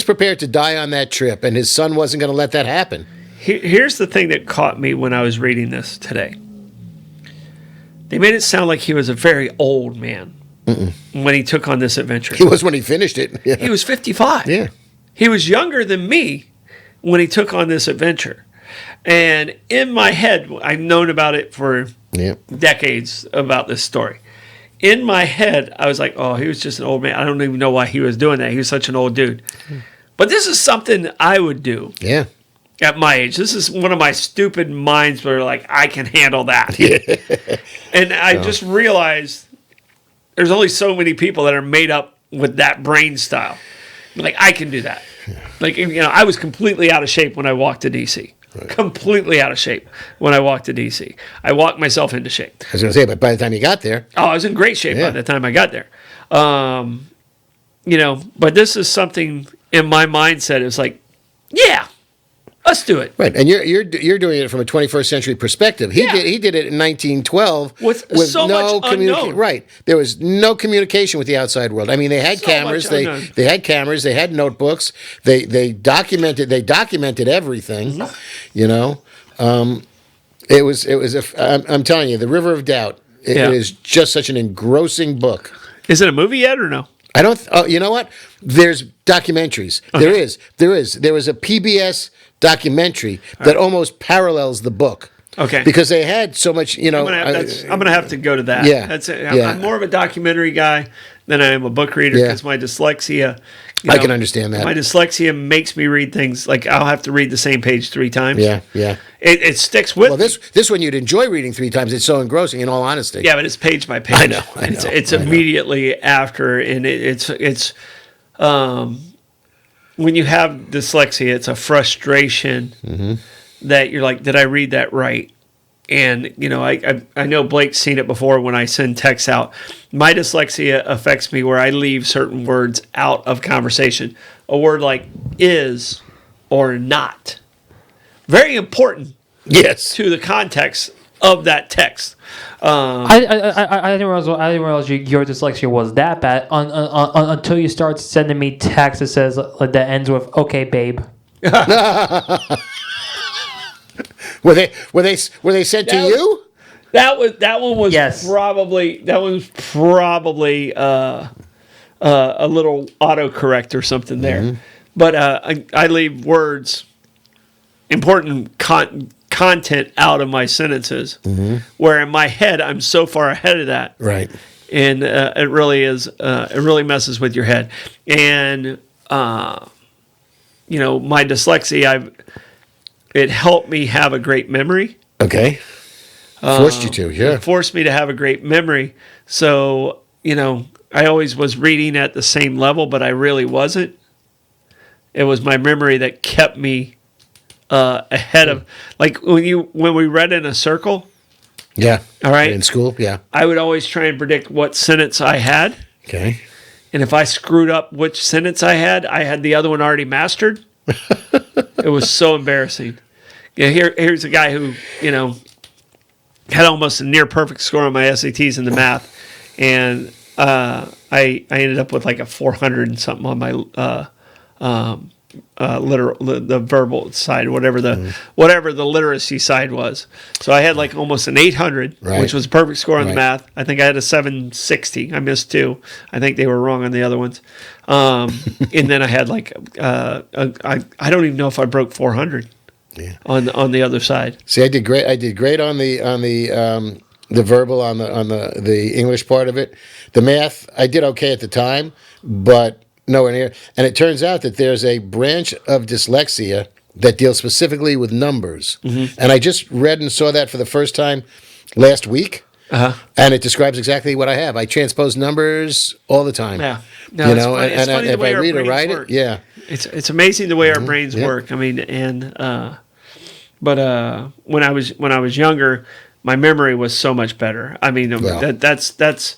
prepared to die on that trip, and his son wasn't going to let that happen. Here's the thing that caught me when I was reading this today. They made it sound like he was a very old man when he took on this adventure. He was when he finished it. Yeah. He was 55. Yeah. He was younger than me when he took on this adventure. And in my head, I've known about it for decades about this story. In my head, I was like, oh, he was just an old man. I don't even know why he was doing that. He was such an old dude. But this is something I would do. Yeah. At my age. This is one of my stupid minds where I can handle that. And I just realized there's only so many people that are made up with that brain style. I can do that. I was completely out of shape when I walked to D.C. Right. Completely out of shape when I walked to D.C. I walked myself into shape. I was going to say, but by the time you got there... Oh, I was in great shape by the time I got there. But this is something in my mindset. It's let's do it. Right, and you're doing it from a 21st century perspective. He did it in 1912 with so no much unknown. Right, there was no communication with the outside world. I mean, they had cameras. They had cameras. They had notebooks. They documented everything. It was. I'm telling you, The River of Doubt. It is just such an engrossing book. Is it a movie yet or no? I don't. You know what? There's documentaries. Okay. There is. There was a PBS documentary that almost parallels the book. Okay. Because they had so much, I'm going to have to go to that. Yeah. That's it. I'm more of a documentary guy than I am a book reader because my dyslexia. I can understand that. My dyslexia makes me read things I'll have to read the same page 3 times. Yeah. It sticks with me. This one you'd enjoy reading 3 times. It's so engrossing, in all honesty. Yeah, but it's page by page. I know. It's immediately after, and it's when you have dyslexia, it's a frustration that you're like, did I read that right? And, I know Blake's seen it before when I send texts out. My dyslexia affects me where I leave certain words out of conversation. A word like is or not. Very important. Yes. To the context of that text. I didn't realize your dyslexia was that bad until you start sending me text that says that ends with "Okay, babe." Were they sent to you? That one was probably a little autocorrect or something there. But I leave words, important content out of my sentences. Where in my head, I'm so far ahead of that. Right. And it really is. It really messes with your head. And my dyslexia, it helped me have a great memory. Okay. Forced you to, yeah. It forced me to have a great memory. So, I always was reading at the same level, but I really wasn't. It was my memory that kept me ahead of, like when we read in a circle. Yeah. All right. In school, yeah. I would always try and predict what sentence I had. Okay. And if I screwed up which sentence I had the other one already mastered. It was so embarrassing. Here's a guy who, had almost a near perfect score on my SATs in the math. And I ended up with like a 400 and something on my the verbal side, whatever the literacy side was. So I had like almost an 800, which was a perfect score on the math. I think I had a 760. I missed 2. I think they were wrong on the other ones. And then I had like I don't even know if I broke 400 on the other side. See, I did great on the verbal, on the English part of it. The math, I did okay at the time, but nowhere near. And it turns out that there's a branch of dyslexia that deals specifically with numbers. And I just read and saw that for the first time last week. And it describes exactly what I have. I transpose numbers all the time. Yeah. No, it's funny if I read or write it, yeah. It's amazing the way our brains work. I mean, and but when I was younger, my memory was so much better. I mean, that's it's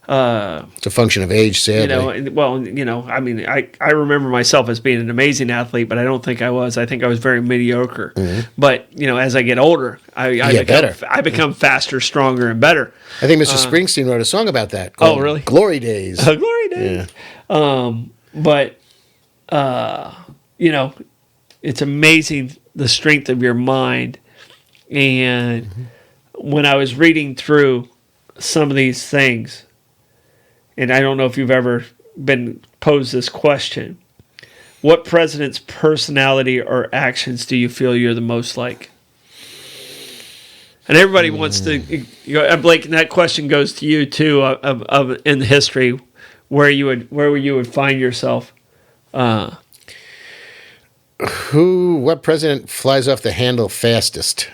a function of age, sadly. I mean, I remember myself as being an amazing athlete, but I don't think I was. I think I was very mediocre. But as I get older, I become faster, stronger, and better. I think Mr. Springsteen wrote a song about that. Oh, really? Glory Days. Glory Days. Yeah. But it's amazing the strength of your mind. And when I was reading through some of these things, and I don't know if you've ever been posed this question, what president's personality or actions do you feel you're the most like? And everybody wants to, Blake, and that question goes to you too, of in history, where you would find yourself. What president flies off the handle fastest?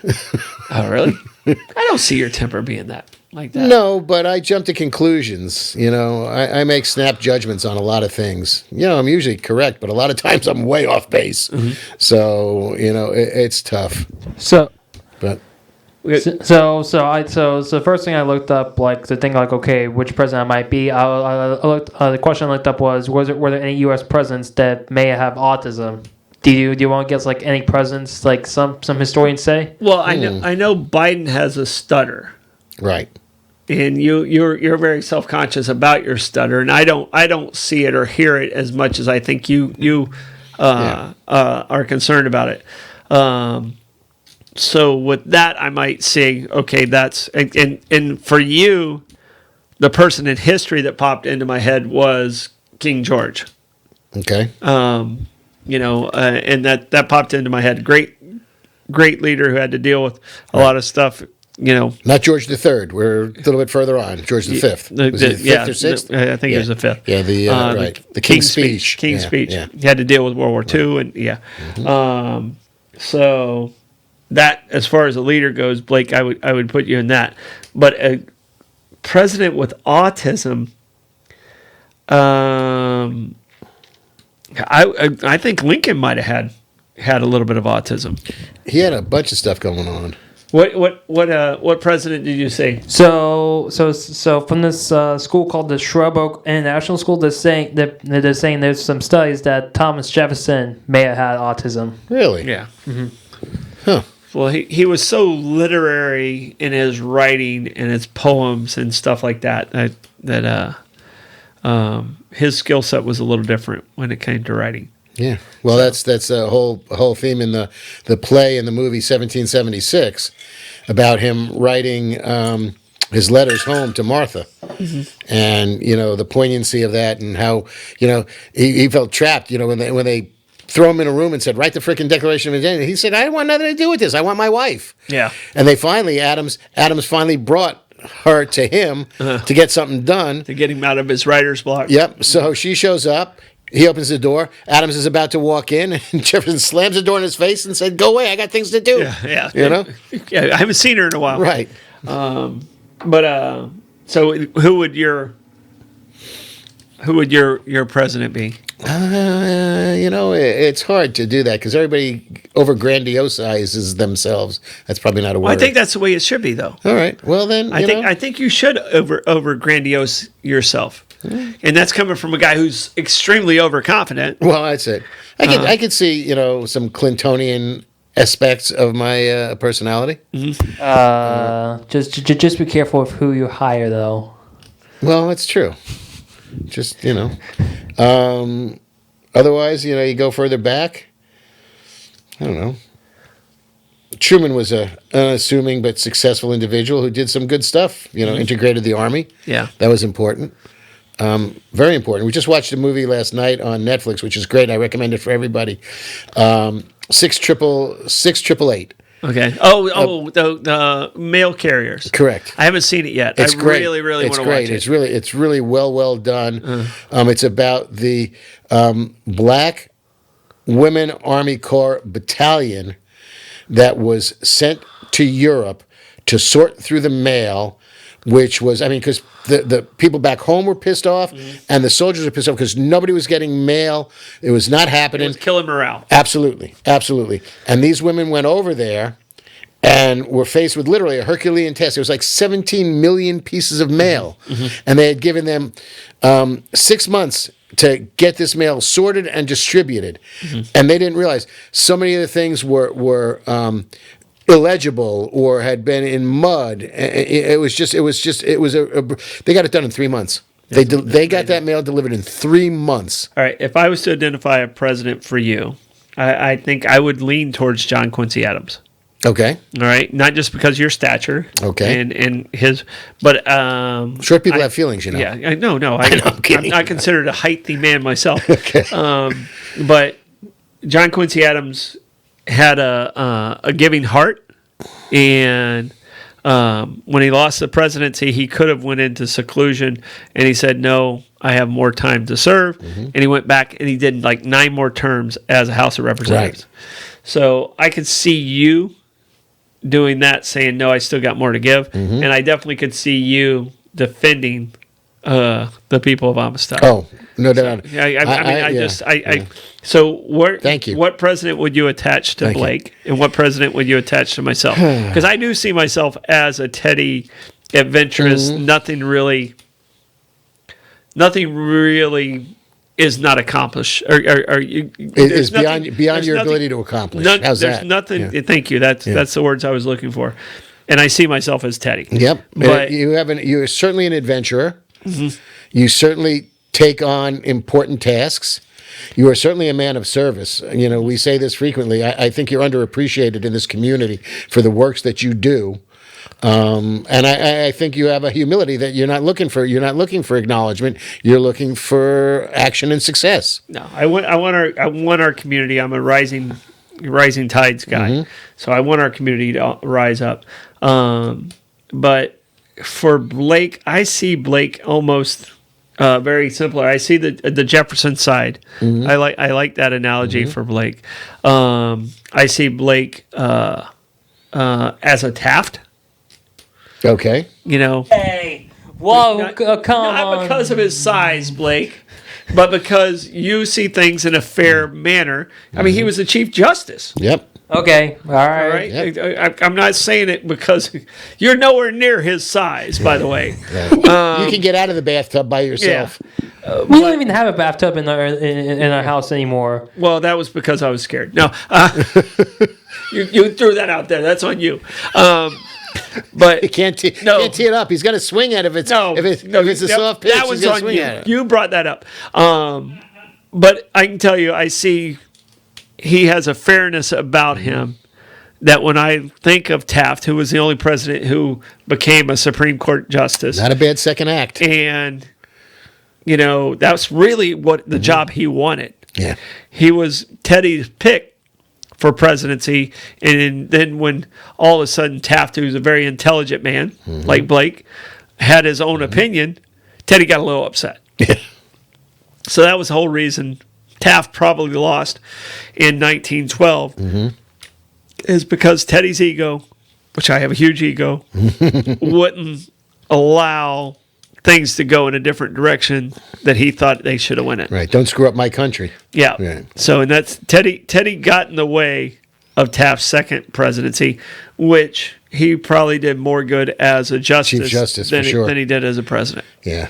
Oh, really? I don't see your temper being like that. No, but I jump to conclusions. I make snap judgments on a lot of things. I'm usually correct, but a lot of times I'm way off base. So, it's tough. So, but so the first thing I looked up, like to think like, okay, which president I might be. I looked. The question I looked up were there any U.S. presidents that may have autism? Do you want to guess like any presidents, like some historians say? Well, I know Biden has a stutter. Right. And you're very self-conscious about your stutter, and I don't see it or hear it as much as I think you are concerned about it. So with that, I might say, okay, that's and for you, the person in history that popped into my head was King George. Okay. And that popped into my head. Great leader who had to deal with a lot of stuff. Not George III. We're a little bit further on. George V. Was he the fifth or sixth? I think it was the fifth. Yeah, the King's Speech. King's Speech. Yeah. He had to deal with World War II, and so that, as far as a leader goes, Blake, I would put you in that. But a president with autism, I think Lincoln might have had a little bit of autism. He had a bunch of stuff going on. What president did you say? So from this school called the Shrub Oak International School, they're saying there's some studies that Thomas Jefferson may have had autism. Really? Yeah. Huh. Well, he was so literary in his writing and his poems and stuff like that that his skill set was a little different when it came to writing. Yeah. Well, that's a whole theme in the play and the movie 1776 about him writing his letters home to Martha, and the poignancy of that, and how he felt trapped. When they throw him in a room and said, "Write the frickin' Declaration of Independence." He said, "I don't want nothing to do with this. I want my wife." Yeah. And they finally, Adams finally brought her to him to get something done. To get him out of his writer's block. Yep. So she shows up. He opens the door. Adams is about to walk in, and Jefferson slams the door in his face and said, "Go away! I got things to do." Yeah. You know. Yeah, I haven't seen her in a while. Right. So who would your president be? It's hard to do that because everybody over grandiosizes themselves. That's probably not a word. Well, I think that's the way it should be, though. All right. Well, then I think you should over grandiose yourself, and that's coming from a guy who's extremely overconfident. Well, that's it. I could see some Clintonian aspects of my personality. Just be careful of who you hire, though. Well, that's true. Just otherwise, you go further back. I don't know. Truman was a unassuming but successful individual who did some good stuff. Integrated the army. Yeah, that was important. Very important. We just watched a movie last night on Netflix, which is great. I recommend it for everybody. 6888. Okay. The mail carriers. Correct. I haven't seen it yet. It's great. Really want to watch it. It's really well done. It's about the Black Women Army Corps Battalion that was sent to Europe to sort through the mail, which was, because the people back home were pissed off, and the soldiers were pissed off because nobody was getting mail. It was not happening. It was killing morale. Absolutely. And these women went over there and were faced with literally a Herculean task. It was like 17 million pieces of mail, and they had given them 6 months to get this mail sorted and distributed, and they didn't realize so many of the things were illegible or had been in mud. They got it done in 3 months. They got that mail delivered in 3 months. All right. If I was to identify a president for you, I think I would lean towards John Quincy Adams. Okay. All right. Not just because of your stature. Okay. And his, but short people have feelings, Yeah. I know. I'm kidding. I consider a heighty man myself. Okay. But John Quincy Adams had a giving heart, and when he lost the presidency, he could have went into seclusion, and he said, "No, I have more time to serve," and he went back and he did like 9 more terms as a House of Representatives. Right. So I could see you doing that, saying, "No, I still got more to give," and I definitely could see you defending the people of Amistad. Oh, no doubt. So Thank you. What president would you attach to Blake, and what president would you attach to myself? Because I do see myself as a Teddy, adventurous. Nothing really is not accomplished. Is beyond your ability to accomplish. How's there's that? nothing. Yeah. Thank you. That's the words I was looking for, and I see myself as Teddy. Yep. But you're certainly an adventurer. You certainly take on important tasks. You are certainly a man of service. We say this frequently. I think you're underappreciated in this community for the works that you do. And I think you have a humility that you're not looking for. You're not looking for acknowledgement. You're looking for action and success. No, I want our community. I'm a rising tides guy, so I want our community to rise up. But for Blake, I see Blake almost very simpler. I see the Jefferson side. I like that analogy for Blake. I see Blake as a Taft. Okay. Hey, whoa, come on. Not because of his size, Blake, but because you see things in a fair manner. I mean, he was the Chief Justice. Yep. Okay. All right. Yep. I'm not saying it because you're nowhere near his size, by the way. You can get out of the bathtub by yourself. Yeah. We don't even have a bathtub in our house anymore. Well, that was because I was scared. No, you threw that out there. That's on you. But he can't tee it up. He's got to swing at it if it's a soft pitch. That was on you. You brought that up. But I can tell you, I see he has a fairness about him that when I think of Taft, who was the only president who became a Supreme Court justice, not a bad second act, and that's really what the job he wanted. Yeah. He was Teddy's pick for presidency, and then when all of a sudden Taft, who's a very intelligent man like Blake, had his own opinion, Teddy got a little upset. Yeah. So that was the whole reason Taft probably lost in 1912, is because Teddy's ego, which I have a huge ego, wouldn't allow things to go in a different direction that he thought they should have went in. Right. Don't screw up my country. Yeah. Right. So, and that's Teddy got in the way of Taft's second presidency, which he probably did more good as a Chief Justice, than, for sure. than he did as a president. Yeah.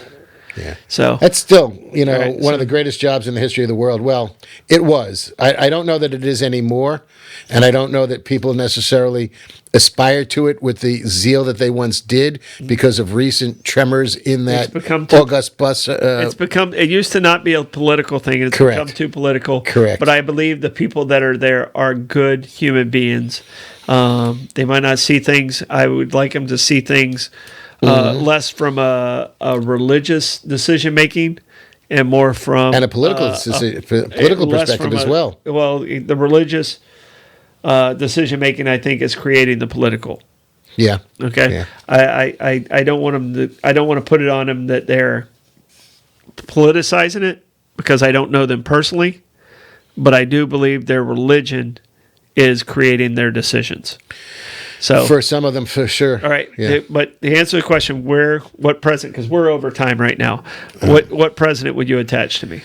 Yeah. So that's still, you know, right, one of the greatest jobs in the history of the world. Well, it was. I don't know that it is anymore, and I don't know that people necessarily aspire to it with the zeal that they once did because of recent tremors in that August bus. It used to not be a political thing. It's Correct. become too political. Correct. But I believe the people that are there are good human beings. They might not see things. I would like them to see things less from a religious decision making and more from and a political perspective as well. Well, the religious decision making, I think, is creating the political. Yeah. Okay. Yeah. I don't want them to. I don't want to put it on them that they're politicizing it because I don't know them personally, but I do believe their religion is creating their decisions. So for some of them, for sure. All right. Yeah. But the answer to the question, what president? Because we're over time right now. What president would you attach to me?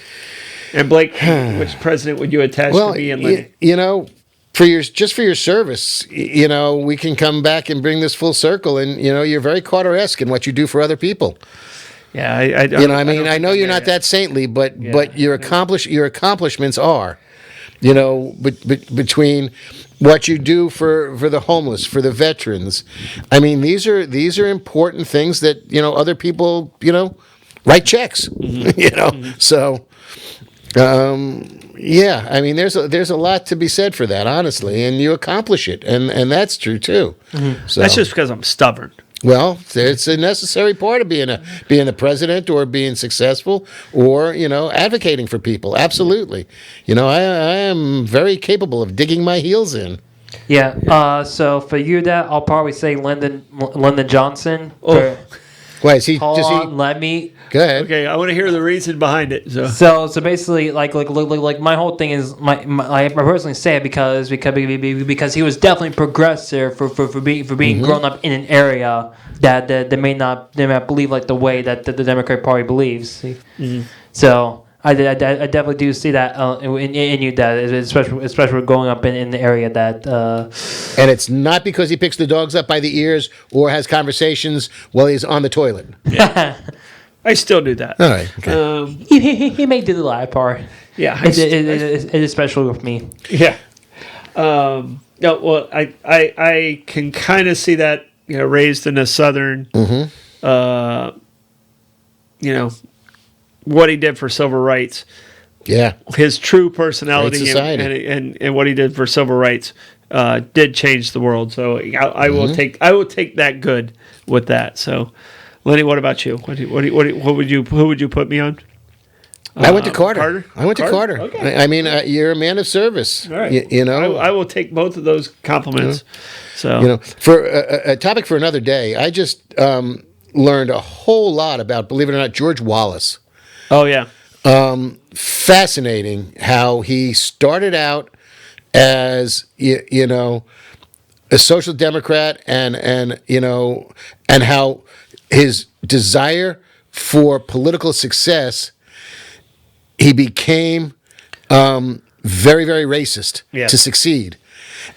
And Blake, which president would you attach to me and Lenny? You know, for your service, you know, we can come back and bring this full circle. And you know, you're very Carter-esque in what you do for other people. Yeah, I know you're not that saintly, but your accomplishments are. You know, between what you do for the homeless, for the veterans. I mean, these are important things that, you know, other people, you know, write checks. You know, so yeah. I mean, there's a lot to be said for that, honestly, and you accomplish it, and that's true too. So that's just because I'm stubborn. Well, it's a necessary part of being the president or being successful or, you know, advocating for people. Absolutely. You know, I am very capable of digging my heels in. Yeah. So for you, Dad, I'll probably say Lyndon Johnson. Why is he? Let me. Go ahead. Okay, I want to hear the reason behind it. So basically, like my whole thing is I personally say it because he was definitely progressive for being grown up in an area that they may not believe like the way that the Democratic Party believes. So I definitely do see that in you, Dad, especially growing up in the area that. And it's not because he picks the dogs up by the ears or has conversations while he's on the toilet. Yeah. I still do that. All right. Okay. He may do the latter part. Yeah. It is special with me. Yeah. No. Well, I can kind of see that. You know, raised in a southern. You know, what he did for civil rights. Yeah. His true personality and what he did for civil rights did change the world. So I will take that good with that. So, Lenny, what about you? Who would you put me on? I went to Carter. I went to Carter. Okay. I mean, you're a man of service. All right. You know, I will take both of those compliments. So, you know, for a topic for another day, I just learned a whole lot about, believe it or not, George Wallace. Oh yeah. Fascinating how he started out as you know, a social democrat and you know, and how his desire for political success, he became very, very racist to succeed.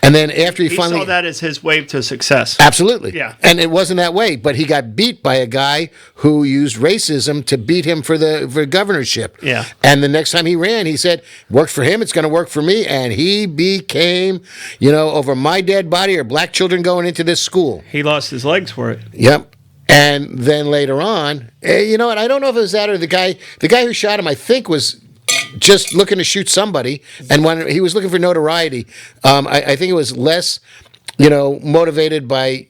And then after he finally saw that as his way to success. Absolutely. Yeah. And it wasn't that way, but he got beat by a guy who used racism to beat him for governorship. Yeah. And the next time he ran, he said, worked for him, it's going to work for me. And he became, you know, over my dead body are black children going into this school. He lost his legs for it. Yep. And then later on, you know what, I don't know if it was that or the guy who shot him, I think was just looking to shoot somebody, and when he was looking for notoriety, I think it was less, you know, motivated by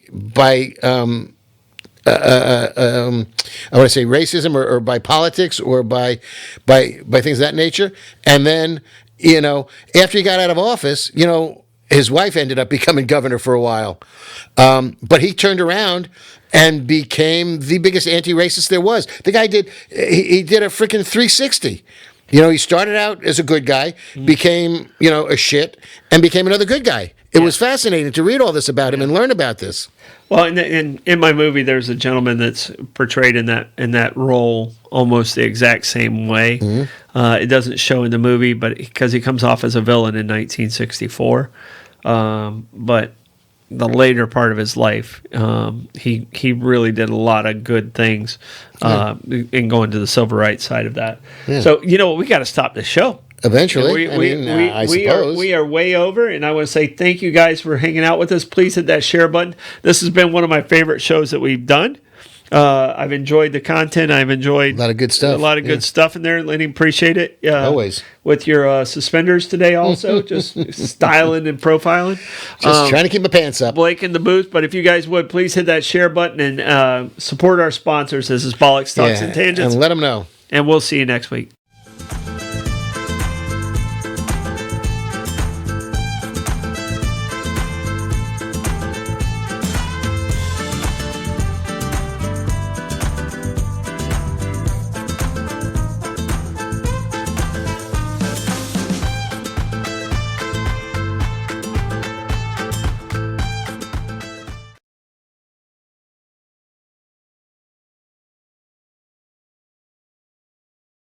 I want to say racism or by politics or by things of that nature. And then, after he got out of office, his wife ended up becoming governor for a while. But he turned around and became the biggest anti-racist there was. The guy he did a freaking 360. He started out as a good guy, became, a shit, and became another good guy. It was fascinating to read all this about him and learn about this. Well, in my movie, there's a gentleman that's portrayed in that role almost the exact same way. Mm-hmm. It doesn't show in the movie, but because he comes off as a villain in 1964, but the later part of his life, he really did a lot of good things in going to the civil rights side of that. Yeah. So we got to stop the show. Eventually, I suppose. We are way over, and I want to say thank you guys for hanging out with us. Please hit that share button. This has been one of my favorite shows that we've done. I've enjoyed the content. I've enjoyed a lot of good stuff. A lot of good stuff in there. Lenny, appreciate it. Always. With your suspenders today also, just styling and profiling. Just trying to keep my pants up. Blake in the booth, but if you guys would, please hit that share button and support our sponsors. This is Bollox Talks and Tangents. And let them know. And we'll see you next week.